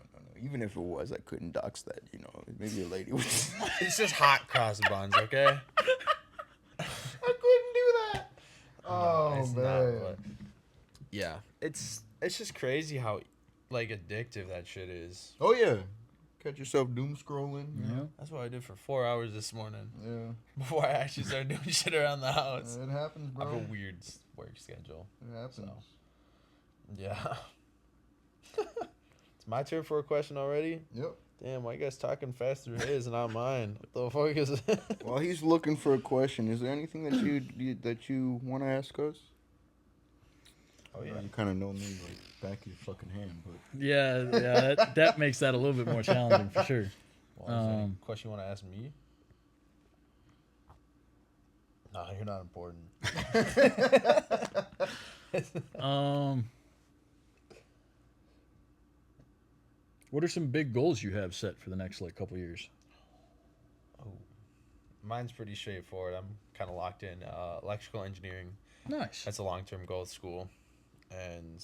Even if it was, I couldn't dox that. You know, maybe a lady would. It's just hot cross buns, okay? I couldn't do that. Oh It's man. not, but yeah, it's just crazy how like addictive that shit is. Oh yeah. Catch yourself doom scrolling. You Yeah. know? That's what I did for 4 hours this morning Yeah. before I actually started doing shit around the house. It happens, I have bro. a weird work schedule. It happens. So, yeah. It's my turn for a question already? Yep. Damn, why you guys talking faster than his and not mine? What the fuck is it? While he's looking for a question, is there anything that you want to ask us? Oh, yeah. You kind of know me like back of your fucking hand, but Yeah, that makes that a little bit more challenging for sure. Well, is there any question you want to ask me? No, you're not important. What are some big goals you have set for the next like couple years? Oh, mine's pretty straightforward. I'm kind of locked in. Electrical engineering. Nice. That's a long-term goal at school, and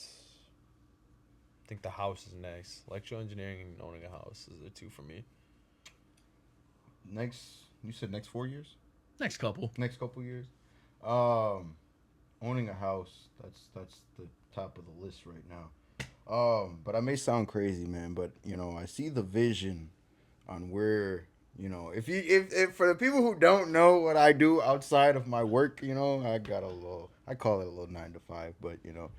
I think the house is next. Electrical engineering and owning a house is the two for me. You said next 4 years? Next couple. Next couple years? Owning a house, that's the top of the list right now. But I may sound crazy, man, but you know, I see the vision on where, you know, if for the people who don't know what I do outside of my work, you know, I call it a little 9 to 5, but you know,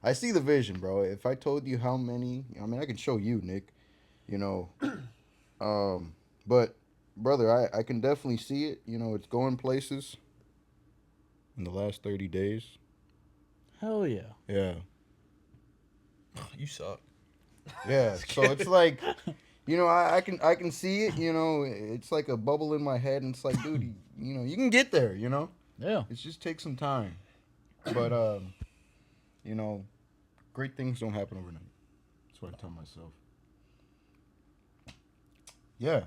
I see the vision, bro. If I told you how many, I mean, I can show you, Nick, you know, but brother, I can definitely see it. You know, it's going places in the last 30 days. Hell yeah. Yeah. You suck. Yeah. So it's like, you know, I can see it, you know, it's like a bubble in my head and it's like, dude, you know, you can get there, you know? Yeah. It just takes some time. But you know, great things don't happen overnight. That's what I tell myself. Yeah.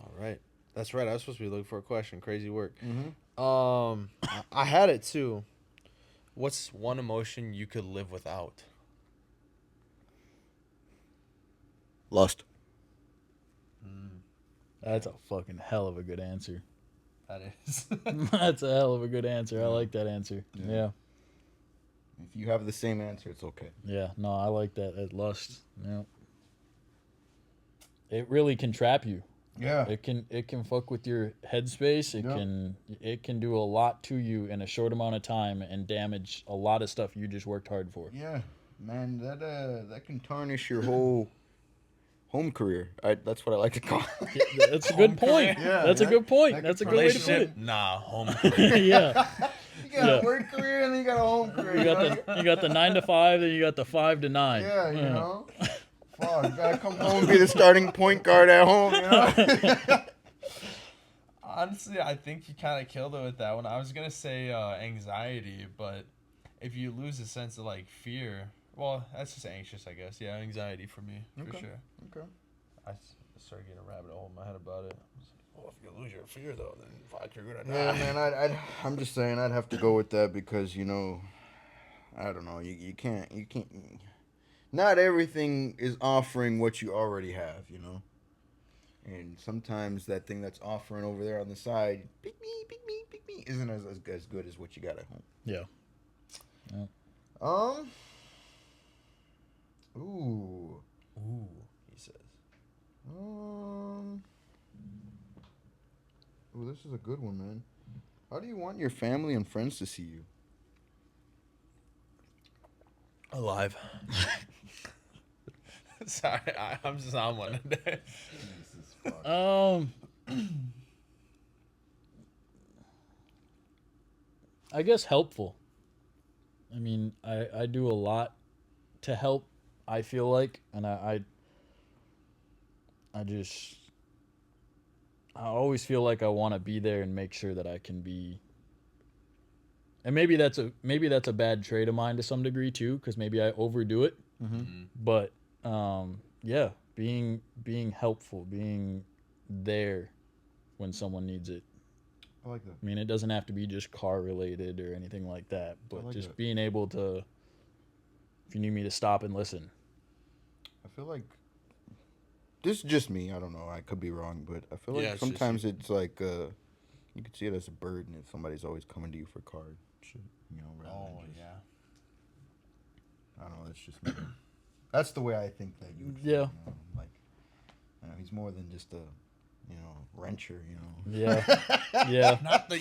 All right. That's right. I was supposed to be looking for a question. Crazy work. Mm-hmm. I had it too. What's one emotion you could live without? Lust. That's a fucking hell of a good answer. That is. That's a hell of a good answer. I Yeah. like that answer. Yeah. Yeah. If you have the same answer, it's okay. Yeah. No, I like that. That lust. Yeah. It really can trap you. Yeah. It can fuck with your headspace. It can do a lot to you in a short amount of time and damage a lot of stuff you just worked hard for. Yeah, man, that can tarnish your whole home career. That's what I like to call it. That's a good point. Yeah, That's a good point. that That's a could good way to put it. Relationship? Nah, home. Yeah. You got Yeah. a work career and then you got a home career. You got the 9 to 5, then you got the 5 to 9. Yeah, you know. Fuck, you gotta come home and be the starting point guard at home, you know. Honestly, I think you kind of killed it with that one. I was gonna say anxiety, but if you lose a sense of like fear, well, that's just anxious, I guess. Yeah, anxiety for me, for Okay. sure. Okay. I started getting a rabbit hole in my head about it. I was like, well, if you lose your fear though, then fuck, you're gonna Yeah, die. man, I'm just saying I'd have to go with that because, you know, I don't know, you can't not everything is offering what you already have, you know. And sometimes that thing that's offering over there on the side, pick me, isn't as good as what you got at home. Yeah. Ooh. Ooh, he says. Ooh, this is a good one, man. How do you want your family and friends to see you? Alive. Sorry, I'm just on one today. Jesus fuck. I guess helpful. I mean, I do a lot to help, I feel like, and I always feel like I want to be there and make sure that I can be. And maybe that's a bad trait of mine to some degree too, because maybe I overdo it. Mm-hmm. But yeah, being helpful, being there when someone needs it. I like that. I mean, it doesn't have to be just car related or anything like that, but like just that. being able to, if you need me to stop and listen. I feel like this is just me. I don't know. I could be wrong, but I feel like Yeah, it's just sometimes it's like you could see it as a burden if somebody's always coming to you for card shit. You know, rather Oh than just, yeah. I don't know. That's just me. That's the way I think that you. Would feel, Yeah. You know? Like, you know, he's more than just a, you know, wrencher. You know. Yeah, yeah, Not the ER.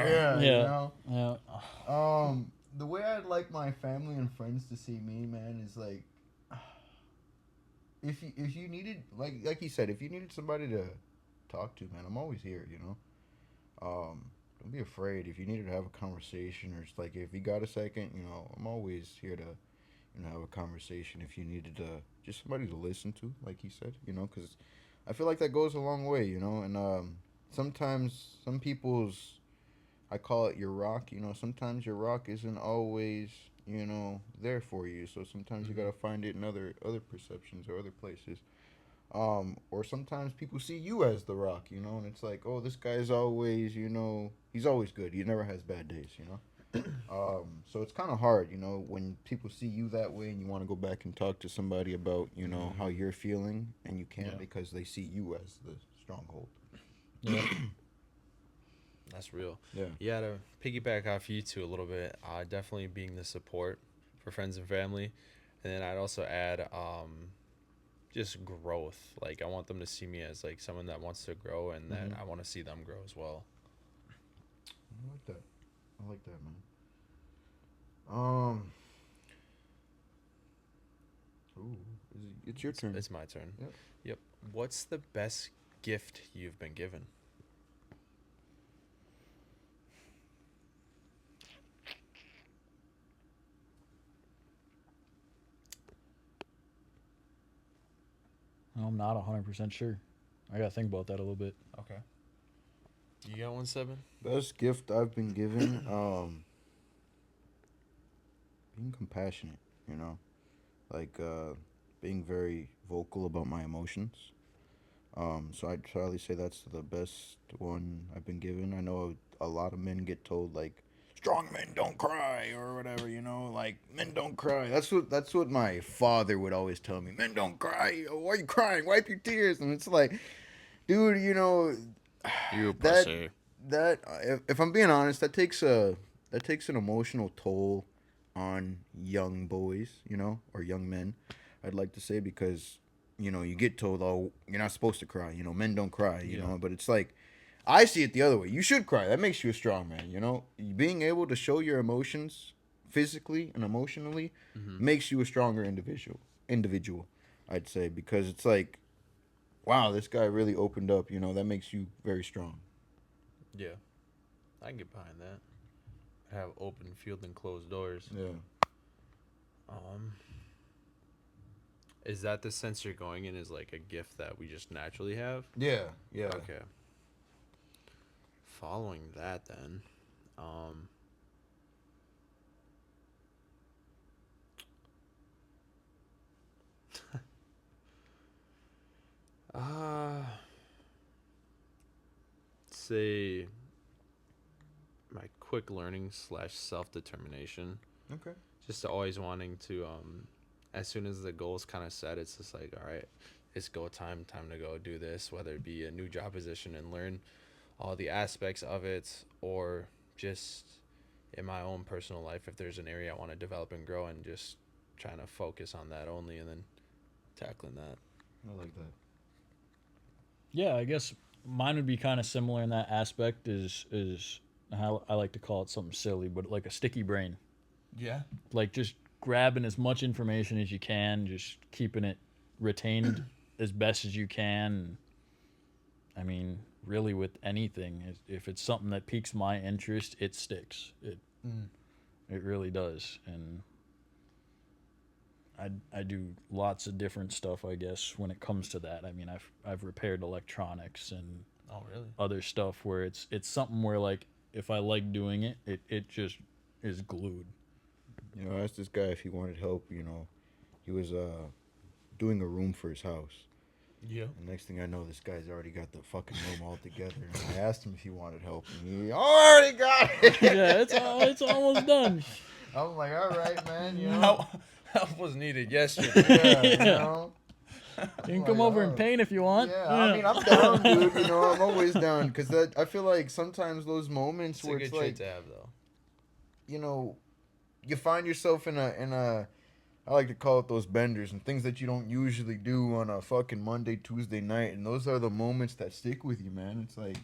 Yeah. You Yeah. know. yeah. The way I'd like my family and friends to see me, man, is like, if you needed, like you said, if you needed somebody to talk to, man, I'm always here, you know. Don't be afraid if you needed to have a conversation, or just like if you got a second, you know, I'm always here to, you know, have a conversation. If you needed just somebody to listen to, like he said, you know, because I feel like that goes a long way, you know, and sometimes some people's, I call it your rock, you know, sometimes your rock isn't always, you know, there for you. So sometimes you gotta find it in other perceptions or other places. Or sometimes people see you as the Rock, you know, and it's like, oh, this guy's always, you know, he's always good. He never has bad days, you know. So it's kind of hard, you know, when people see you that way and you want to go back and talk to somebody about, you know, how you're feeling, and you can't Yeah. because they see you as the stronghold. Yeah. That's real. Yeah. Yeah, to piggyback off you two a little bit, definitely being the support for friends and family, and then I'd also add just growth. Like I want them to see me as like someone that wants to grow, and that I want to see them grow as well. I like that. I like that, man. Um. Ooh, it's your turn. It's my turn. Yep. Yep. What's the best gift you've been given? I'm not 100% sure. I gotta think about that a little bit. Okay. You got one, Seven? Best gift I've been given, being compassionate, you know, like being very vocal about my emotions. So I'd probably say that's the best one I've been given. I know a lot of men get told like, strong men don't cry or whatever, you know, like men don't cry. That's what my father would always tell me. Men don't cry. Why are you crying? Wipe your tears. And it's like, dude, you know, You that pussy. that if I'm being honest, that takes an emotional toll on young boys, you know, or young men. I'd like to say, because you know you get told, oh, you're not supposed to cry. You know, men don't cry. You Yeah. know, but it's like I see it the other way. You should cry. That makes you a strong man. You know, being able to show your emotions physically and emotionally makes you a stronger individual. Individual, I'd say, because it's like, wow, this guy really opened up. You know, that makes you very strong. Yeah. I can get behind that. Have open field and closed doors. Yeah. Is that the sense you're going in, is like a gift that we just naturally have? Yeah. Yeah. Okay. Following that then, say my quick learning slash self-determination. Okay. Just always wanting to, as soon as the goal is kind of set, it's just like, all right, it's go time to go do this, whether it be a new job position and learn all the aspects of it, or just in my own personal life, if there's an area I want to develop and grow, and just trying to focus on that only, and then tackling that. I like that. Yeah, I guess mine would be kind of similar in that aspect. Is how I like to call it something silly, but like a sticky brain. Yeah. Like just grabbing as much information as you can, just keeping it retained as best as you can. I mean, really, with anything, if it's something that piques my interest, it sticks. It really does, and I do lots of different stuff, I guess, when it comes to that. I mean, I've repaired electronics and Oh, really? other stuff where it's something where, like, if I like doing it, it just is glued. You know, I asked this guy if he wanted help. You know, he was doing a room for his house. Yeah. And next thing I know, this guy's already got the fucking room all together. And I asked him if he wanted help, and he already got it. Yeah, it's almost done. I'm like, all right, man. You know, Help was needed yesterday. yeah, you Yeah. know. You can I'm come like, over oh. and paint if you want. Yeah, I mean, I'm down, dude. You know, I'm always down, because I feel like sometimes those moments It's a where good it's trait like, to have, though. you know, you find yourself in a I like to call it those benders and things that you don't usually do on a fucking Monday, Tuesday night, and those are the moments that stick with you, man. It's like,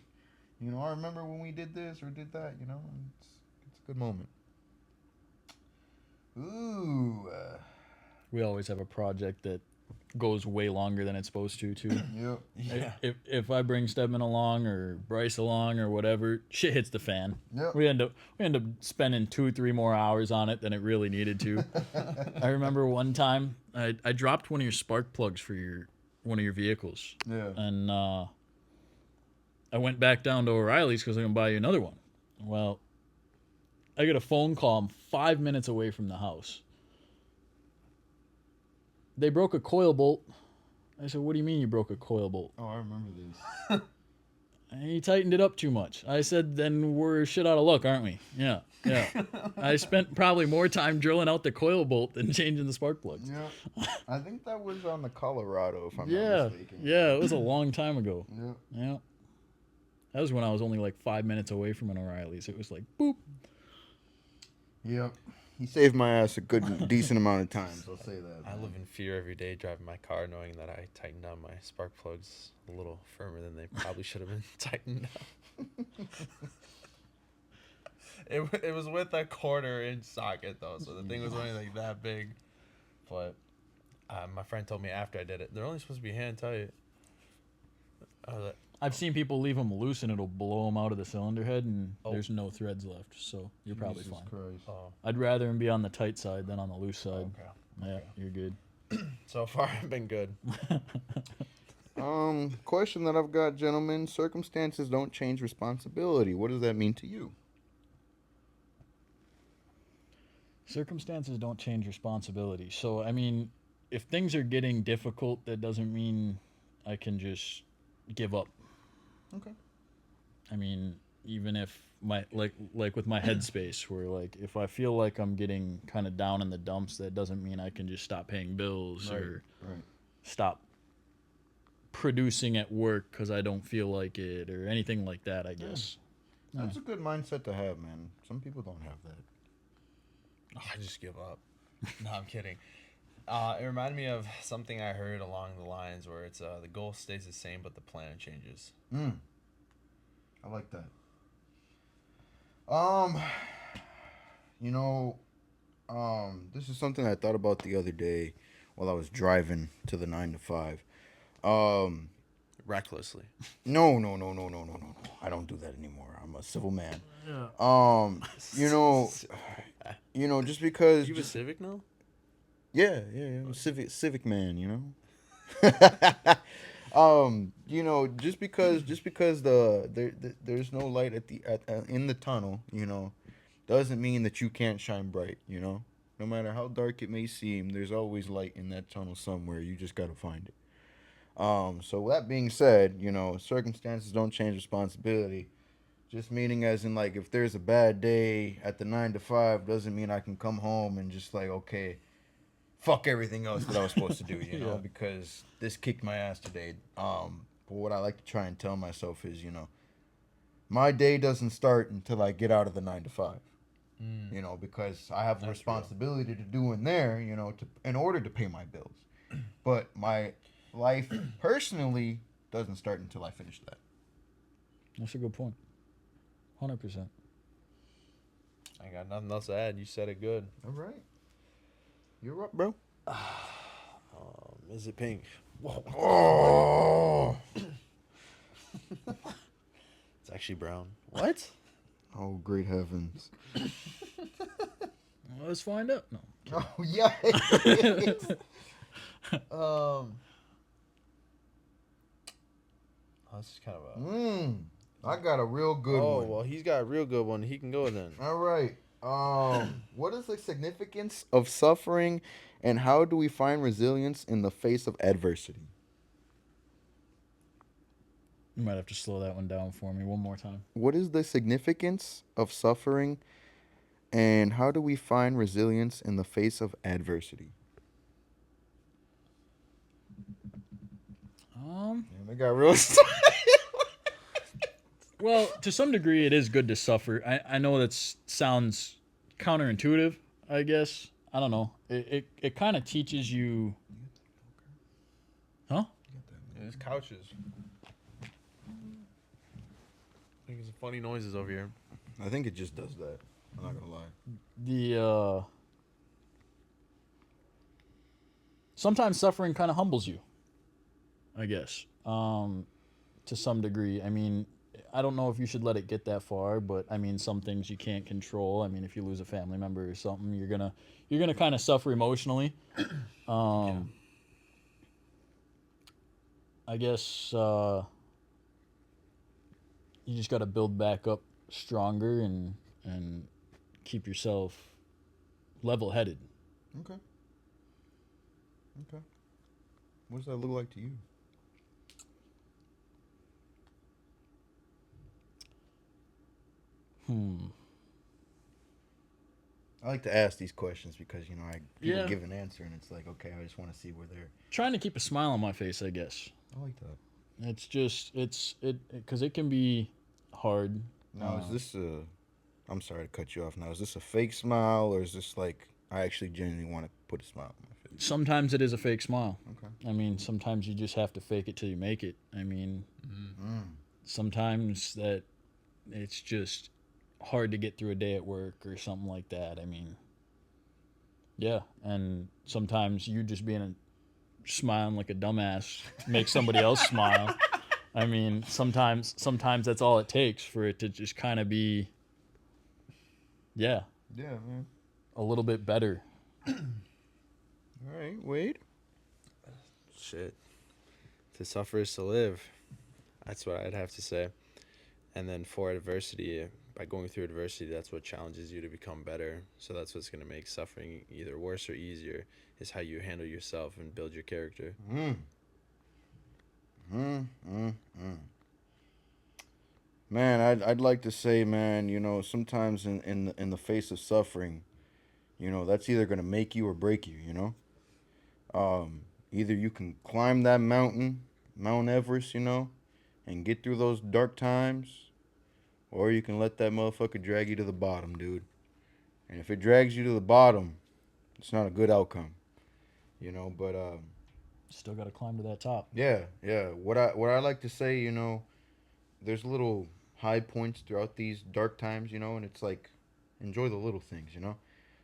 you know, I remember when we did this or did that, you know, and it's a good moment. Ooh, We always have a project that goes way longer than it's supposed to, too. yep. Yeah. If I bring Stedman along or Bryce along or whatever, shit hits the fan. Yep. We end up spending 2-3 more hours on it than it really needed to. I remember one time I dropped one of your spark plugs for one of your vehicles, Yeah. and I went back down to O'Reilly's because I'm gonna buy you another one. Well, I get a phone call. I'm 5 minutes away from the house. They broke a coil bolt. I said, what do you mean you broke a coil bolt? Oh, I remember this. And he tightened it up too much. I said, then we're shit out of luck, aren't we? Yeah, yeah. I spent probably more time drilling out the coil bolt than changing the spark plugs. Yeah. I think that was on the Colorado, if I'm Yeah, not mistaken. yeah. It was a long time ago. Yeah. Yeah. That was when I was only like 5 minutes away from an O'Reilly's. It was like, boop. Yep. He saved my ass a good, decent amount of times. I'll say that. I live in fear every day driving my car, knowing that I tightened down my spark plugs a little firmer than they probably should have been tightened down. It was with a 1/4 inch socket though, so the thing was only like that big. But my friend told me after I did it, they're only supposed to be hand tight. I was like, I've seen people leave them loose and it'll blow them out of the cylinder head and Oh. there's no threads left. So you're probably Jesus fine. Christ. oh, I'd rather him be on the tight side than on the loose side. okay. Yeah, you're good. So far, I've been good. Question that I've got, gentlemen. Circumstances don't change responsibility. What does that mean to you? Circumstances don't change responsibility. So, I mean, if things are getting difficult, that doesn't mean I can just give up. Okay. I mean, even if my like with my headspace, where like if I feel like I'm getting kind of down in the dumps, that doesn't mean I can just stop paying bills or Right. stop producing at work because I don't feel like it or anything like that. I guess. That's a good mindset to have, man. Some people don't have that. Oh, I just give up. No, I'm kidding. It reminded me of something I heard along the lines where it's the goal stays the same, but the plan changes. I like that. This is something I thought about the other day while I was driving to the 9 to 5. Recklessly. No. I don't do that anymore. I'm a civil man. Just because. You have a Civic now? Yeah. I'm a civic man. Just because there's no light in the tunnel, doesn't mean that you can't shine bright. No matter how dark it may seem, there's always light in that tunnel somewhere. You just gotta find it. So that being said, circumstances don't change responsibility. Just meaning as in like if there's a bad day at the 9 to 5 doesn't mean I can come home and just like, okay, fuck everything else that I was supposed to do, Yeah. because this kicked my ass today. But what I like to try and tell myself is, my day doesn't start until I get out of the 9 to 5. Because I have a responsibility to do in there, in order to pay my bills. But my life personally doesn't start until I finish that. That's a good point. 100%. I got nothing else to add. You said it good. All right. You're up, bro. Is it pink? Oh. It's actually brown. What? Oh, great heavens. Well, let's find out. No. Oh, yeah. This is kind of a. I got a real good one. Well, he's got a real good one. He can go then. All right. What is the significance of suffering, and how do we find resilience in the face of adversity? You might have to slow that one down for me one more time. What is the significance of suffering, and how do we find resilience in the face of adversity? They got real. Well, to some degree, it is good to suffer. I know that sounds counterintuitive, I guess. I don't know. It kind of teaches you. Huh? There's couches. Making some funny noises over here. I think it just does that. I'm not gonna lie. Sometimes suffering kind of humbles you, I guess. To some degree. I mean, I don't know if you should let it get that far, but I mean, some things you can't control. I mean, if you lose a family member or something, you're gonna kind of suffer emotionally. I guess you just got to build back up stronger and keep yourself level-headed. Okay. Okay. What does that look like to you? I like to ask these questions because you know people Yeah. give an answer and it's like, okay, I just want to see where they're. Trying to keep a smile on my face, I guess. I like that. It's just because it can be hard. Now, is this a? I'm sorry to cut you off. Now, is this a fake smile or is this like I actually genuinely want to put a smile on my face? Sometimes it is a fake smile. Okay. I mean, sometimes you just have to fake it till you make it. I mean, sometimes that it's just hard to get through a day at work or something like that. I mean, yeah, and sometimes you just smiling like a dumbass makes somebody else smile. I mean, sometimes that's all it takes for it to just kind of be, yeah, Yeah, man. a little bit better. All right, Wade. Shit. To suffer is to live. That's what I'd have to say. And then for adversity, by going through adversity, that's what challenges you to become better. So that's what's going to make suffering either worse or easier, is how you handle yourself and build your character. Man, I'd like to say, man, you know, sometimes in the face of suffering, you know, that's either gonna make you or break you. You know, either you can climb that mountain, Mount Everest, you know, and get through those dark times, or you can let that motherfucker drag you to the bottom, dude. And if it drags you to the bottom, it's not a good outcome. You know, but Still got to climb to that top. yeah, yeah. What I like to say, you know, there's little high points throughout these dark times, you know, and it's like enjoy the little things, you know.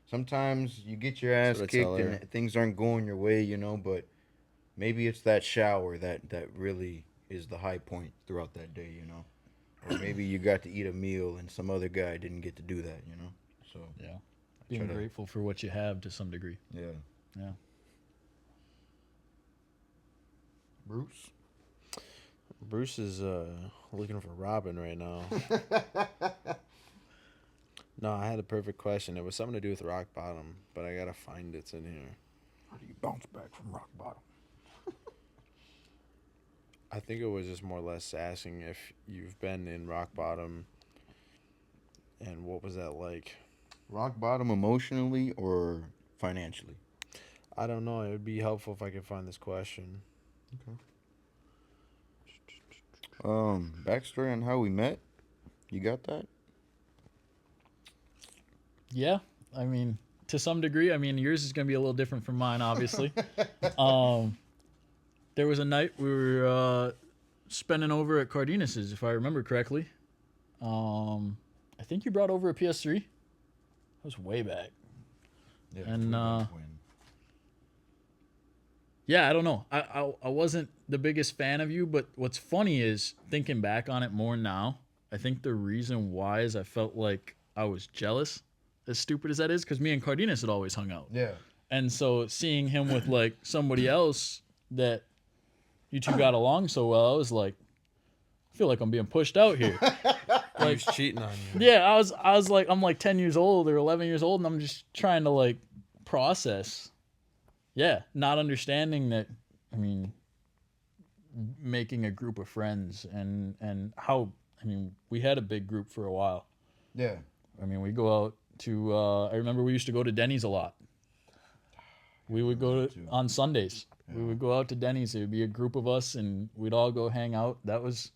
Sometimes you get your ass what I kicked tell her. and things aren't going your way, you know, but maybe it's that shower that really is the high point throughout that day, you know. Or maybe you got to eat a meal and some other guy didn't get to do that, you know. So Yeah, being try to- grateful for what you have to some degree. yeah. Yeah. Bruce. Bruce is looking for Robin right now. No, I had a perfect question. It was something to do with rock bottom, but I gotta find it's in here. How do you bounce back from rock bottom? I think it was just more or less asking if you've been in rock bottom and what was that like. Rock bottom emotionally or financially? I don't know. It would be helpful if I could find this question. Backstory on how we met. You got that? Yeah, I mean, to some degree. I mean, yours is going to be a little different from mine, obviously. There was a night we were spending over at Cardenas's, if I remember correctly. I think you brought over a PS3. That was way back. Yeah. And, Yeah, I don't know. I wasn't the biggest fan of you, but what's funny is thinking back on it more now, I think the reason why is I felt like I was jealous, as stupid as that is, because me and Cardenas had always hung out. yeah. And so seeing him with like somebody else that you two got along so well, I was like, I feel like I'm being pushed out here. He was cheating on you. Yeah, I was like, I'm like 10 years old or 11 years old, and I'm just trying to like process. Yeah, not understanding that. I mean, making a group of friends and how. I mean, we had a big group for a while. Yeah. I mean, we go out to. I remember we used to go to Denny's a lot. We would go to, on Sundays. We would go out to Denny's. It would be a group of us, and we'd all go hang out. That was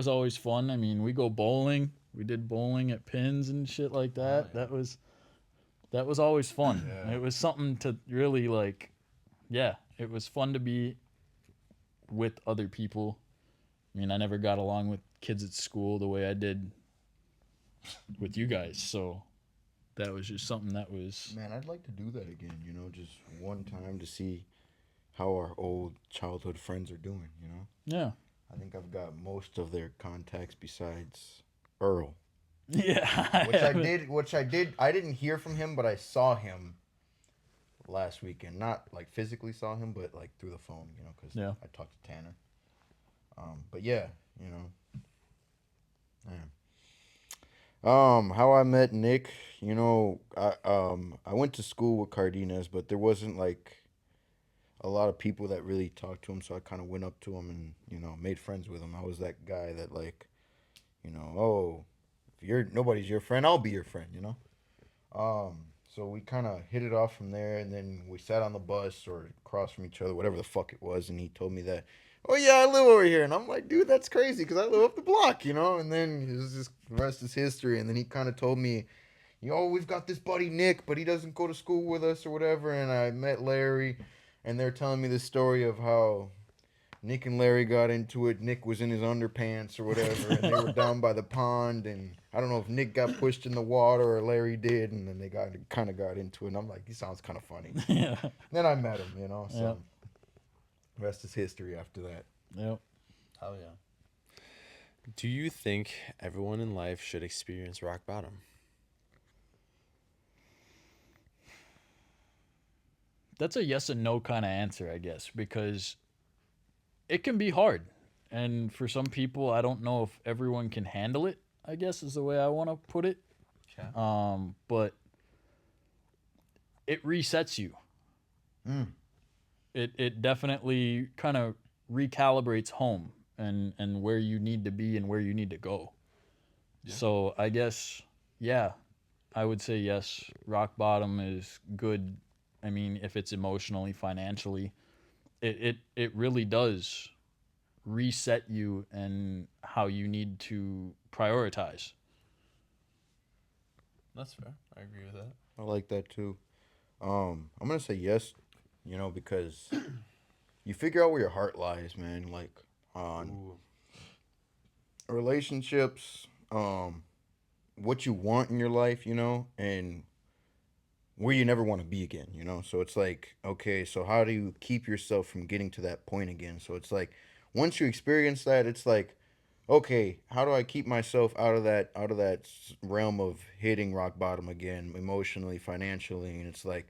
always fun. I mean, we go bowling. We did bowling at Pins and shit like that. That was always fun. Yeah. It was something to really like. Yeah, it was fun to be with other people. I mean, I never got along with kids at school the way I did with you guys. So that was just something that was. Man, I'd like to do that again, you know, just one time to see how our old childhood friends are doing, you know? Yeah. I think I've got most of their contacts besides Earl. Yeah. Which I didn't hear from him, but I saw him last weekend. Not like physically saw him, but like through the phone, you know, because Yeah. I talked to Tanner. But yeah, you know. Man. How I met Nick, I went to school with Cardenas, but there wasn't like a lot of people that really talked to him, so I kind of went up to him and made friends with him. I was that guy that like, oh, if you're nobody's your friend, I'll be your friend, So we kind of hit it off from there, and then we sat on the bus or across from each other, whatever the fuck it was, and he told me that, oh yeah, I live over here, and I'm like, dude, that's crazy, because I live up the block. And then it was just the rest is history, and then he kind of told me, we've got this buddy Nick, but he doesn't go to school with us or whatever, and I met Larry, and they're telling me this story of how Nick and Larry got into it. Nick was in his underpants or whatever, and they were down by the pond. And I don't know if Nick got pushed in the water or Larry did, and then they got into it. And I'm like, he sounds kind of funny. Yeah. Then I met him, So Yep. rest is history after that. Yep. Hell yeah. Do you think everyone in life should experience rock bottom? That's a yes and no kind of answer, I guess, because it can be hard. And for some people, I don't know if everyone can handle it, I guess is the way I want to put it. Okay. But it resets you. Mm. It definitely kind of recalibrates home and where you need to be and where you need to go. Yeah. So I guess, yeah, I would say yes. Rock bottom is good. I mean, if it's emotionally, financially, it really does reset you and how you need to prioritize. That's fair. I agree with that. I like that too. I'm gonna say yes, because you figure out where your heart lies, man. Like on Ooh. relationships, what you want in your life, and where you never want to be again. So it's like, okay, so how do you keep yourself from getting to that point again? So it's like once you experience that, it's like, okay, how do I keep myself out of that realm of hitting rock bottom again, emotionally, financially? And it's like,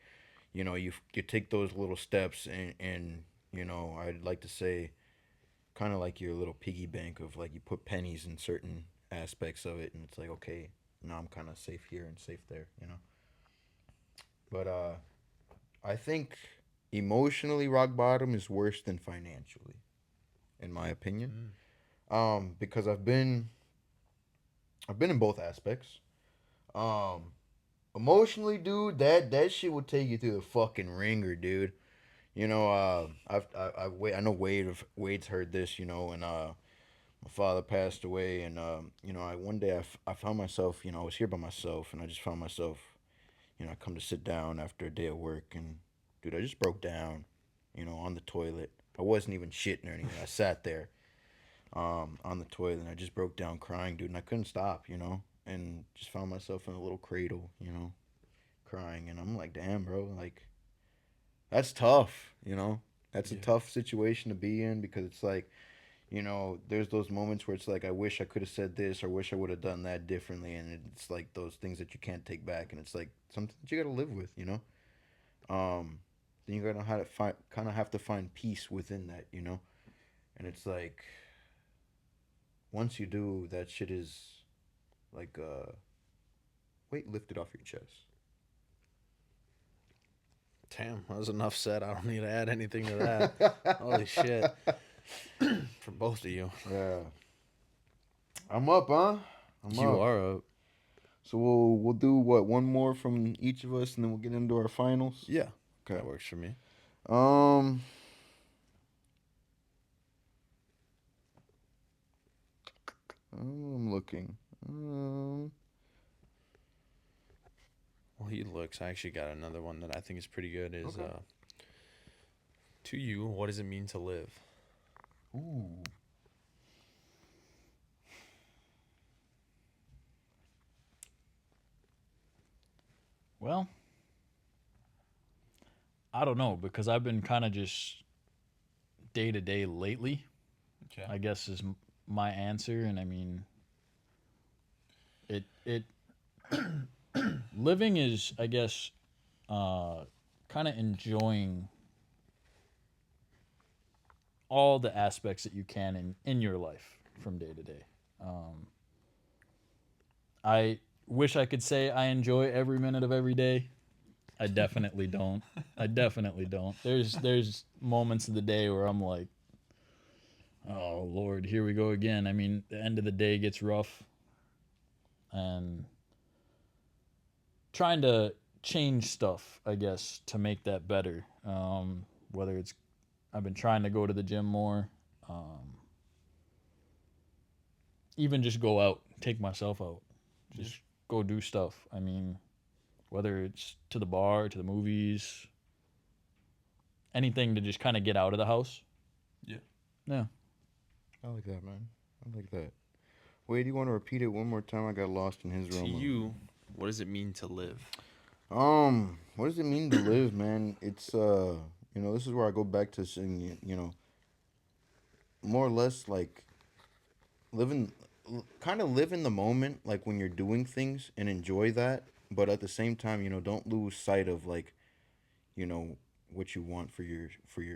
you take those little steps, and I'd like to say kind of like your little piggy bank of like you put pennies in certain aspects of it, and it's like, okay, now I'm kind of safe here and safe there. But I think emotionally rock bottom is worse than financially, in my opinion. Because I've been in both aspects. Um, Emotionally, dude, that shit will take you through the fucking ringer, dude. I know Wade's heard this, and my father passed away, and I one day I found myself, I was here by myself, and I just found myself, I come to sit down after a day of work, and dude, I just broke down, on the toilet. I wasn't even shitting or anything. I sat there, on the toilet, and I just broke down crying, dude, and I couldn't stop, and just found myself in a little cradle, crying, and I'm like, damn, bro, like that's tough. That's a Yeah. tough situation to be in because it's like, there's those moments where it's like, I wish I could have said this or wish I would have done that differently. And it's like those things that you can't take back. And it's like something that you got to live with. Then you got to kind of have to find peace within that. And it's like, once you do, that shit is like weight lifted off your chest. Damn, that was enough said. I don't need to add anything to that. Holy shit. For both of you. Yeah. I'm up, huh? I'm You up. are up. So we'll do what, one more from each of us, and then we'll get into our finals. Yeah. Okay. That works for me. Um. I'm looking. Well, he looks. I actually got another one that I think is pretty good. Is Okay. to you, what does it mean to live? Ooh. Well, I don't know because I've been kind of just day to day lately, Okay. I guess is my answer. And I mean, it living is, I guess, kind of enjoying all the aspects that you can in your life from day to day. I wish I could say I enjoy every minute of every day. I definitely don't. I definitely don't. There's moments of the day where I'm like, oh Lord, here we go again. I mean, the end of the day gets rough, and trying to change stuff, I guess, to make that better. Whether it's I've been trying to go to the gym more, um, even just go out, take myself out, just go do stuff. I mean, whether it's to the bar, to the movies, anything to just kind of get out of the house. Yeah. Yeah. I like that, man. I like that. Wait, do you want to repeat it one more time? I got lost in his To realm. you, what does it mean to live? What does it mean to live, man? It's this is where I go back to saying, more or less like living, kind of live in the moment, like when you're doing things and enjoy that, but at the same time, don't lose sight of like, you know, what you want for your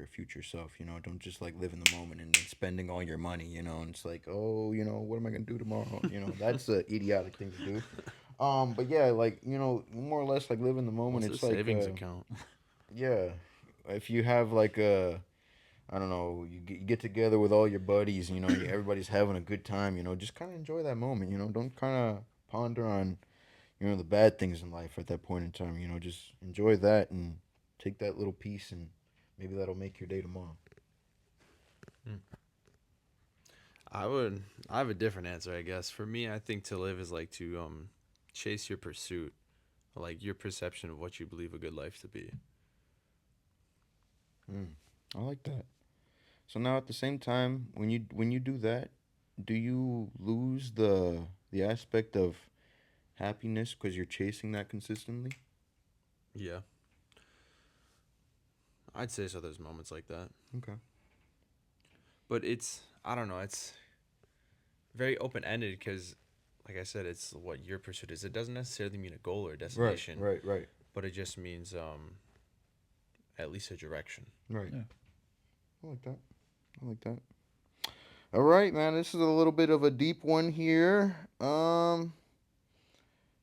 future self. Don't just like live in the moment and then spending all your money. And it's like, oh, what am I gonna do tomorrow? That's a idiotic thing to do. But yeah, like more or less like live in the moment. What's a It's like savings account? yeah, if you have like a, I don't know, you get together with all your buddies, everybody's having a good time, just kind of enjoy that moment, don't kind of ponder on, the bad things in life at that point in time, just enjoy that and take that little piece and maybe that'll make your day tomorrow. I have a different answer, I guess. For me, I think to live is like to chase your pursuit, like your perception of what you believe a good life to be. I like that. So now at the same time, when you do that, do you lose the aspect of happiness because you're chasing that consistently? Yeah. I'd say so. There's moments like that, Okay. but it's I don't know. It's very open ended because, like I said, it's what your pursuit is. It doesn't necessarily mean a goal or a Right, destination, right, but it just means at least a direction. right. Yeah. I like that. I like that. All right, man. This is a little bit of a deep one here. Ooh,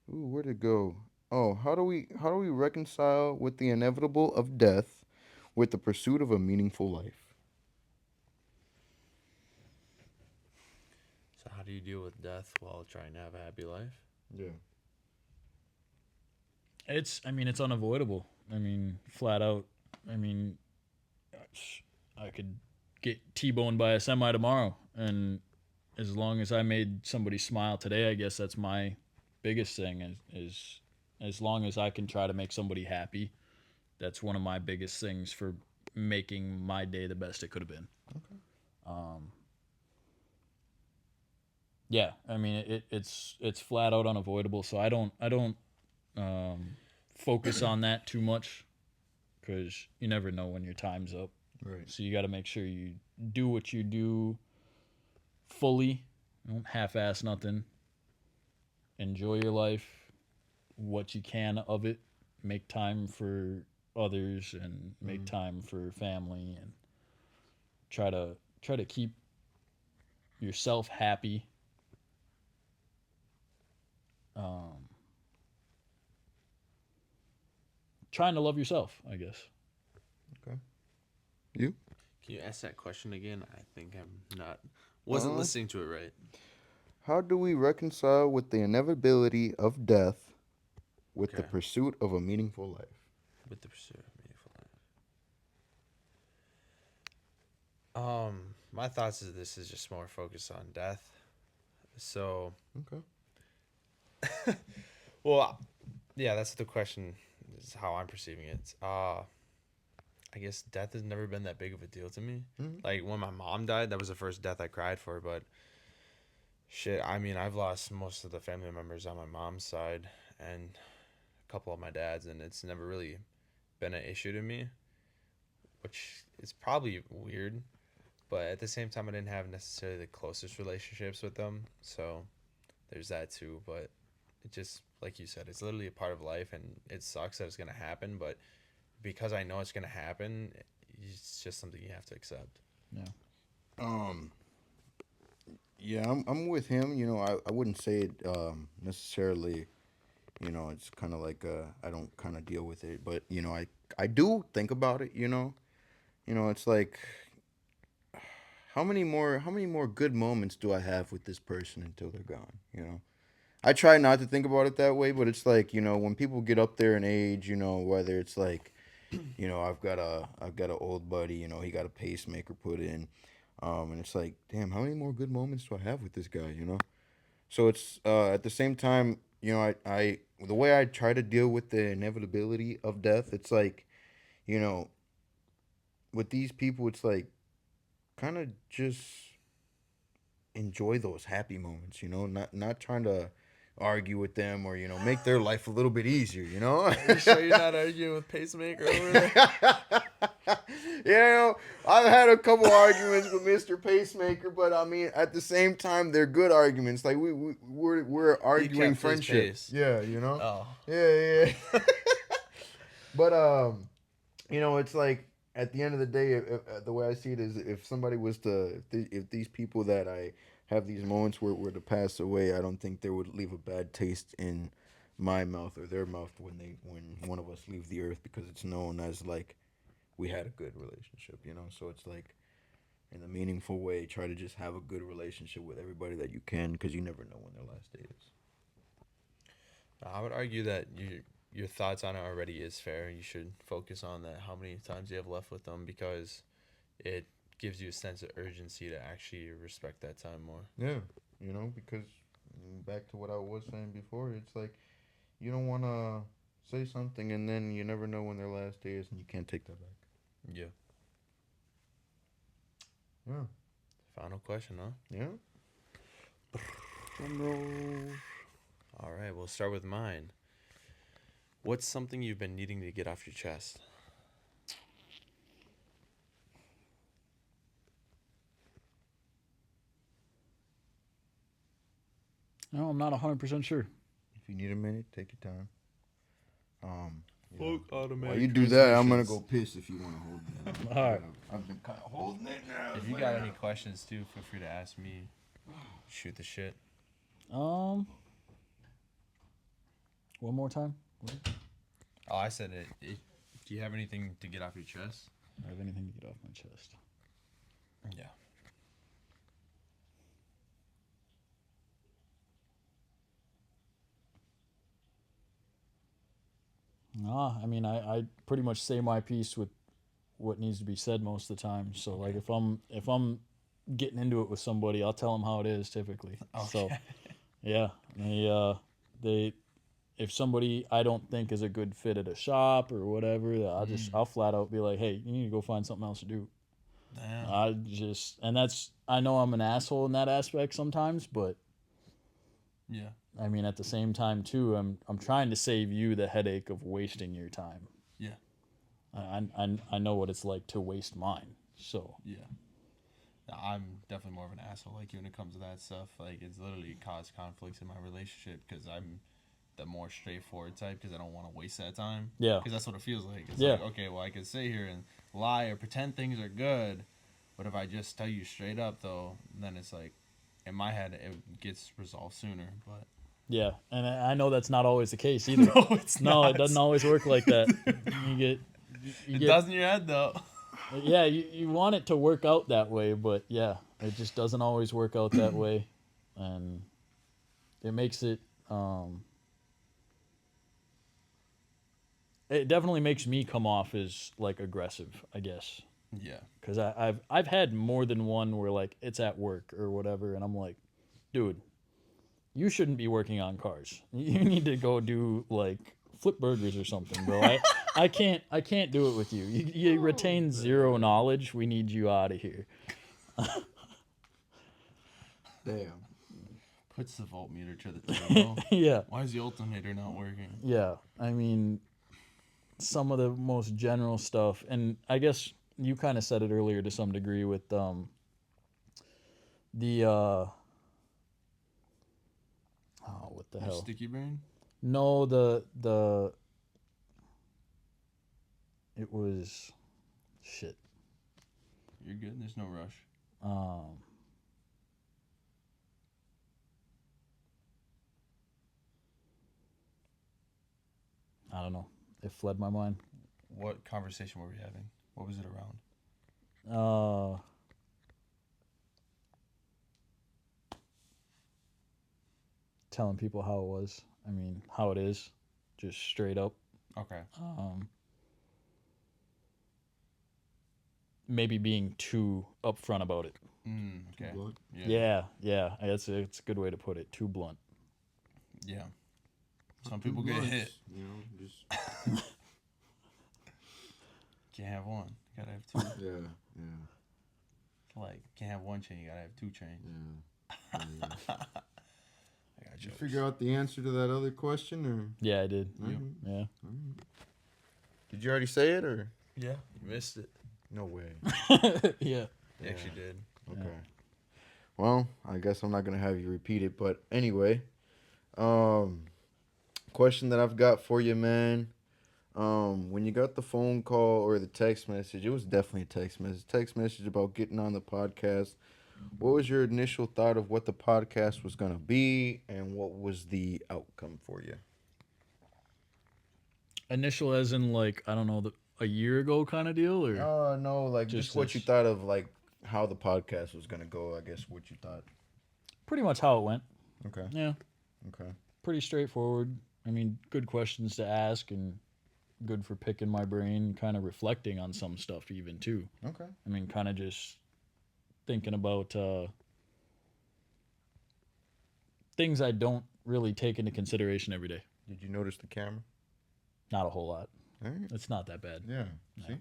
where'd it go? Oh, how do we reconcile with the inevitable of death with the pursuit of a meaningful life? So how do you deal with death while trying to have a happy life? Yeah. I mean, it's unavoidable. I mean, flat out. I mean, I could get T-boned by a semi tomorrow, and as long as I made somebody smile today, I guess that's my biggest thing. Is as long as I can try to make somebody happy, that's one of my biggest things for making my day the best it could have been. Um, yeah, I mean, it's flat out unavoidable. So I don't um, focus on that too much because you never know when your time's up. Right. So you got to make sure you do what you do fully. Don't half-ass nothing. Enjoy your life, what you can of it. Make time for others and make time for family, and try to keep yourself happy. Um, Trying to love yourself, I guess. You? Can you ask that question again? I think I'm not wasn't listening to it right. How do we reconcile with the inevitability of death with the Okay. pursuit of a meaningful life? With the pursuit of meaningful life. My thoughts is this is just more focused on death. So, Okay. well, yeah, that's the question. Is how I'm perceiving it. I guess death has never been that big of a deal to me. Mhm. Like when my mom died, that was the first death I cried for. But shit, I mean, I've lost most of the family members on my mom's side and a couple of my dad's, and it's never really been an issue to me, which is probably weird. But at the same time, I didn't have necessarily the closest relationships with them, so there's that too. But it just, like you said, it's literally a part of life, and it sucks that it's gonna happen. But because I know it's gonna happen, it's just something you have to accept. Yeah. Um, Yeah, I'm with him. You know, I wouldn't say it necessarily. You know, it's kind of like I don't kind of deal with it, but you know, I do think about it. You know, it's like how many more good moments do I have with this person until they're gone? You know, I try not to think about it that way, but it's like you know when people get up there in age, you know, whether it's like you know I've got an old buddy, you know, he got a pacemaker put in, and it's like damn, how many more good moments do I have with this guy? You know. So it's at the same time, you know, I the way I try to deal with the inevitability of death, it's like, you know, with these people, it's like kind of just enjoy those happy moments, you know, not trying to argue with them or you know make their life a little bit easier, you know. Are you sure you're not arguing with Pacemaker over there? You know, I've had a couple arguments with Mr. Pacemaker, but I mean, at the same time, they're good arguments. Like we're He arguing kept his friendship. pace. Yeah, you know. Oh, Yeah, yeah. But you know, it's like at the end of the day, the way I see it is, if somebody was to, if these people that I have these moments were to pass away, I don't think they would leave a bad taste in my mouth or their mouth when one of us leave the earth because it's known as like we had a good relationship, you know. So it's like in a meaningful way, try to just have a good relationship with everybody that you can because you never know when their last day is. I would argue that your thoughts on it already is fair. You should focus on that. How many times you have left with them because it gives you a sense of urgency to actually respect that time more. Yeah, you know, because back to what I was saying before, it's like you don't want to say something and then you never know when their last day is and you can't take that back. Yeah. Yeah. Final question, huh? Yeah. All right, we'll start with mine. What's something you've been needing to get off your chest? No, I'm not 100% sure. If you need a minute, take your time. Fuck automatic While you do that, I'm gonna transmissions. go piss if you want to hold that. All right. I've been kind of holding it now. If you got any questions too, feel free to ask me. Shoot the shit. One more time. Oh, I said it. Do you have anything to get off your chest? I have anything to get off my chest? Yeah. Nah, I mean, I pretty much say my piece with what needs to be said most of the time. So like if I'm getting into it with somebody, I'll tell them how it is typically. So yeah, they if somebody I don't think is a good fit at a shop or whatever, I'll flat out be like, hey, you need to go find something else to do. Damn. I know I'm an asshole in that aspect sometimes, but Yeah. I mean at the same time too, I'm trying to save you the headache of wasting your time. Yeah. I know what it's like to waste mine. So Yeah. I'm definitely more of an asshole like you when it comes to that stuff. Like it's literally caused conflicts in my relationship because I'm the more straightforward type because I don't want to waste that time. Yeah. Because that's what it feels like. It's Yeah. like, okay, well, I could sit here and lie or pretend things are good, but if I just tell you straight up, though, then it's like, in my head, it gets resolved sooner. But yeah, and I know that's not always the case either. no, it's No, not. it doesn't always work like that. You It get does in your head though. yeah, you want it to work out that way, but yeah, it just doesn't always work out that way, and it makes it it definitely makes me come off as like aggressive, I guess, Yeah. because I've had more than one where like it's at work or whatever, and I'm like, dude, you shouldn't be working on cars. You need to go do like flip burgers or something, bro. I can't do it with you. You retain zero knowledge. We need you out of here. Damn. Puts the voltmeter to the turbo. Yeah. Why is the alternator not working? Yeah. I mean, some of the most general stuff, and I guess you kind of said it earlier to some degree with the what the Your hell? sticky brain? No, it was shit. You're good. There's no rush. Um I don't know. It fled my mind. What conversation were we having? What was it around? Telling people how it was. I mean, how it is, just straight up. Okay. Maybe being too upfront about it. Okay. Blunt? Yeah. It's a good way to put it. Too blunt. Yeah. Some people get hit. You know, just Can't have one. You gotta have two. yeah. Like, can't have one chain. You gotta have two chains. Yeah. I got Did you jokes. figure out the answer to that other question, or Yeah, I did. Alright. Yeah. Did you already say it, or Yeah, you missed it. no way? Yeah. You actually did. Okay. Yeah. Well, I guess I'm not gonna have you repeat it, but anyway, question that I've got for you, man. When you got the phone call or the text message, it was definitely a text message. Text message about getting on the podcast. What was your initial thought of what the podcast was gonna be, and what was the outcome for you? Initial as in like, I don't know, a year ago kind of deal, or No, like just what you this- thought of like how the podcast was gonna go. I guess what you thought. pretty much how it went. Okay. Yeah. Okay. Pretty straightforward. I mean, good questions to ask and good for picking my brain, kind of reflecting on some stuff even too. Okay. I mean, kind of just thinking about things I don't really take into consideration every day. Did you notice the camera? Not a whole lot. All right. It's not that bad. Yeah. See.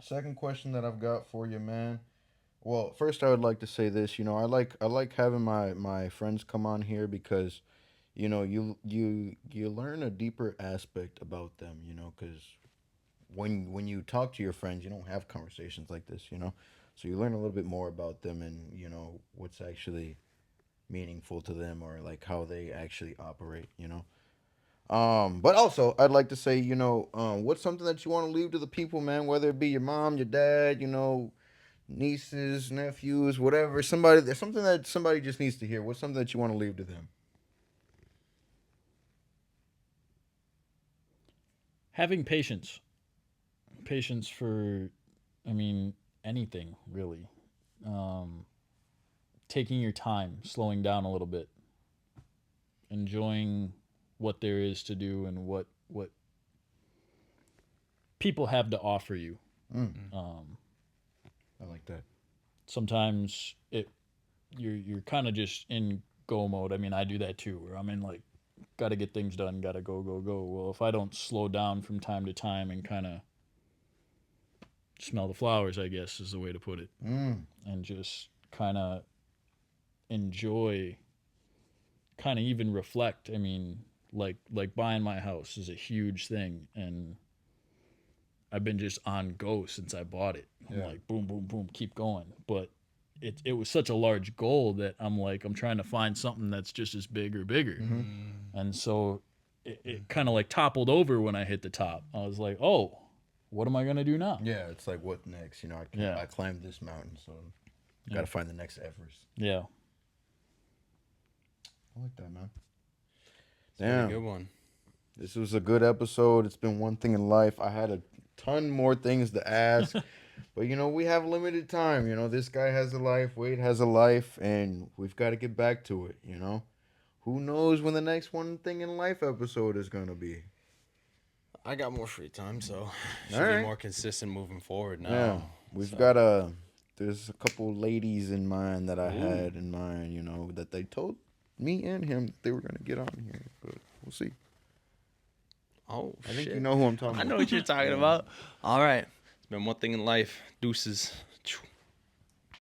Second question that I've got for you, man. Well, first I would like to say this. You know, I like having my friends come on here because, you know, you learn a deeper aspect about them. You know, because when you talk to your friends, you don't have conversations like this. You know, so you learn a little bit more about them and you know what's actually meaningful to them or like how they actually operate. You know. But also I'd like to say, you know, what's something that you want to leave to the people, man, whether it be your mom, your dad, you know, nieces, nephews, whatever, something that somebody just needs to hear. What's something that you want to leave to them? Having patience. Patience for, I mean, anything really. Taking your time, slowing down a little bit, enjoying what there is to do and what people have to offer you. I like that. Sometimes you're kind of just in go mode. I mean, I do that too, where I'm in like, got to get things done, got to go. Well, if I don't slow down from time to time and kind of smell the flowers, I guess is the way to put it, and just kind of enjoy, kind of even reflect. I mean, like buying my house is a huge thing, and I've been just on go since I bought it. I'm Yeah. like boom, keep going. But it was such a large goal that I'm trying to find something that's just as big or bigger. And so it kind of like toppled over when I hit the top. I was like, oh, what am I gonna do now? Yeah, it's like what next? You know, I climbed this mountain, so I got to find the next Everest. Yeah. I like that, man. Pretty Damn. good one. This was a good episode. It's been one thing in life. I had a ton more things to ask, but you know, we have limited time. You know, this guy has a life, Wade has a life, and we've got to get back to it. You know, who knows when the next one thing in life episode is gonna be? I got more free time, so should Alright. be more consistent moving forward now. Yeah, we've So- got there's a couple ladies in mind that I had in mind. You know, that they told me and him that they were gonna get on here, but we'll see. Oh, I think shit. you know who I'm talking I about. know what you're talking about. All right. It's been one thing in life. Deuces.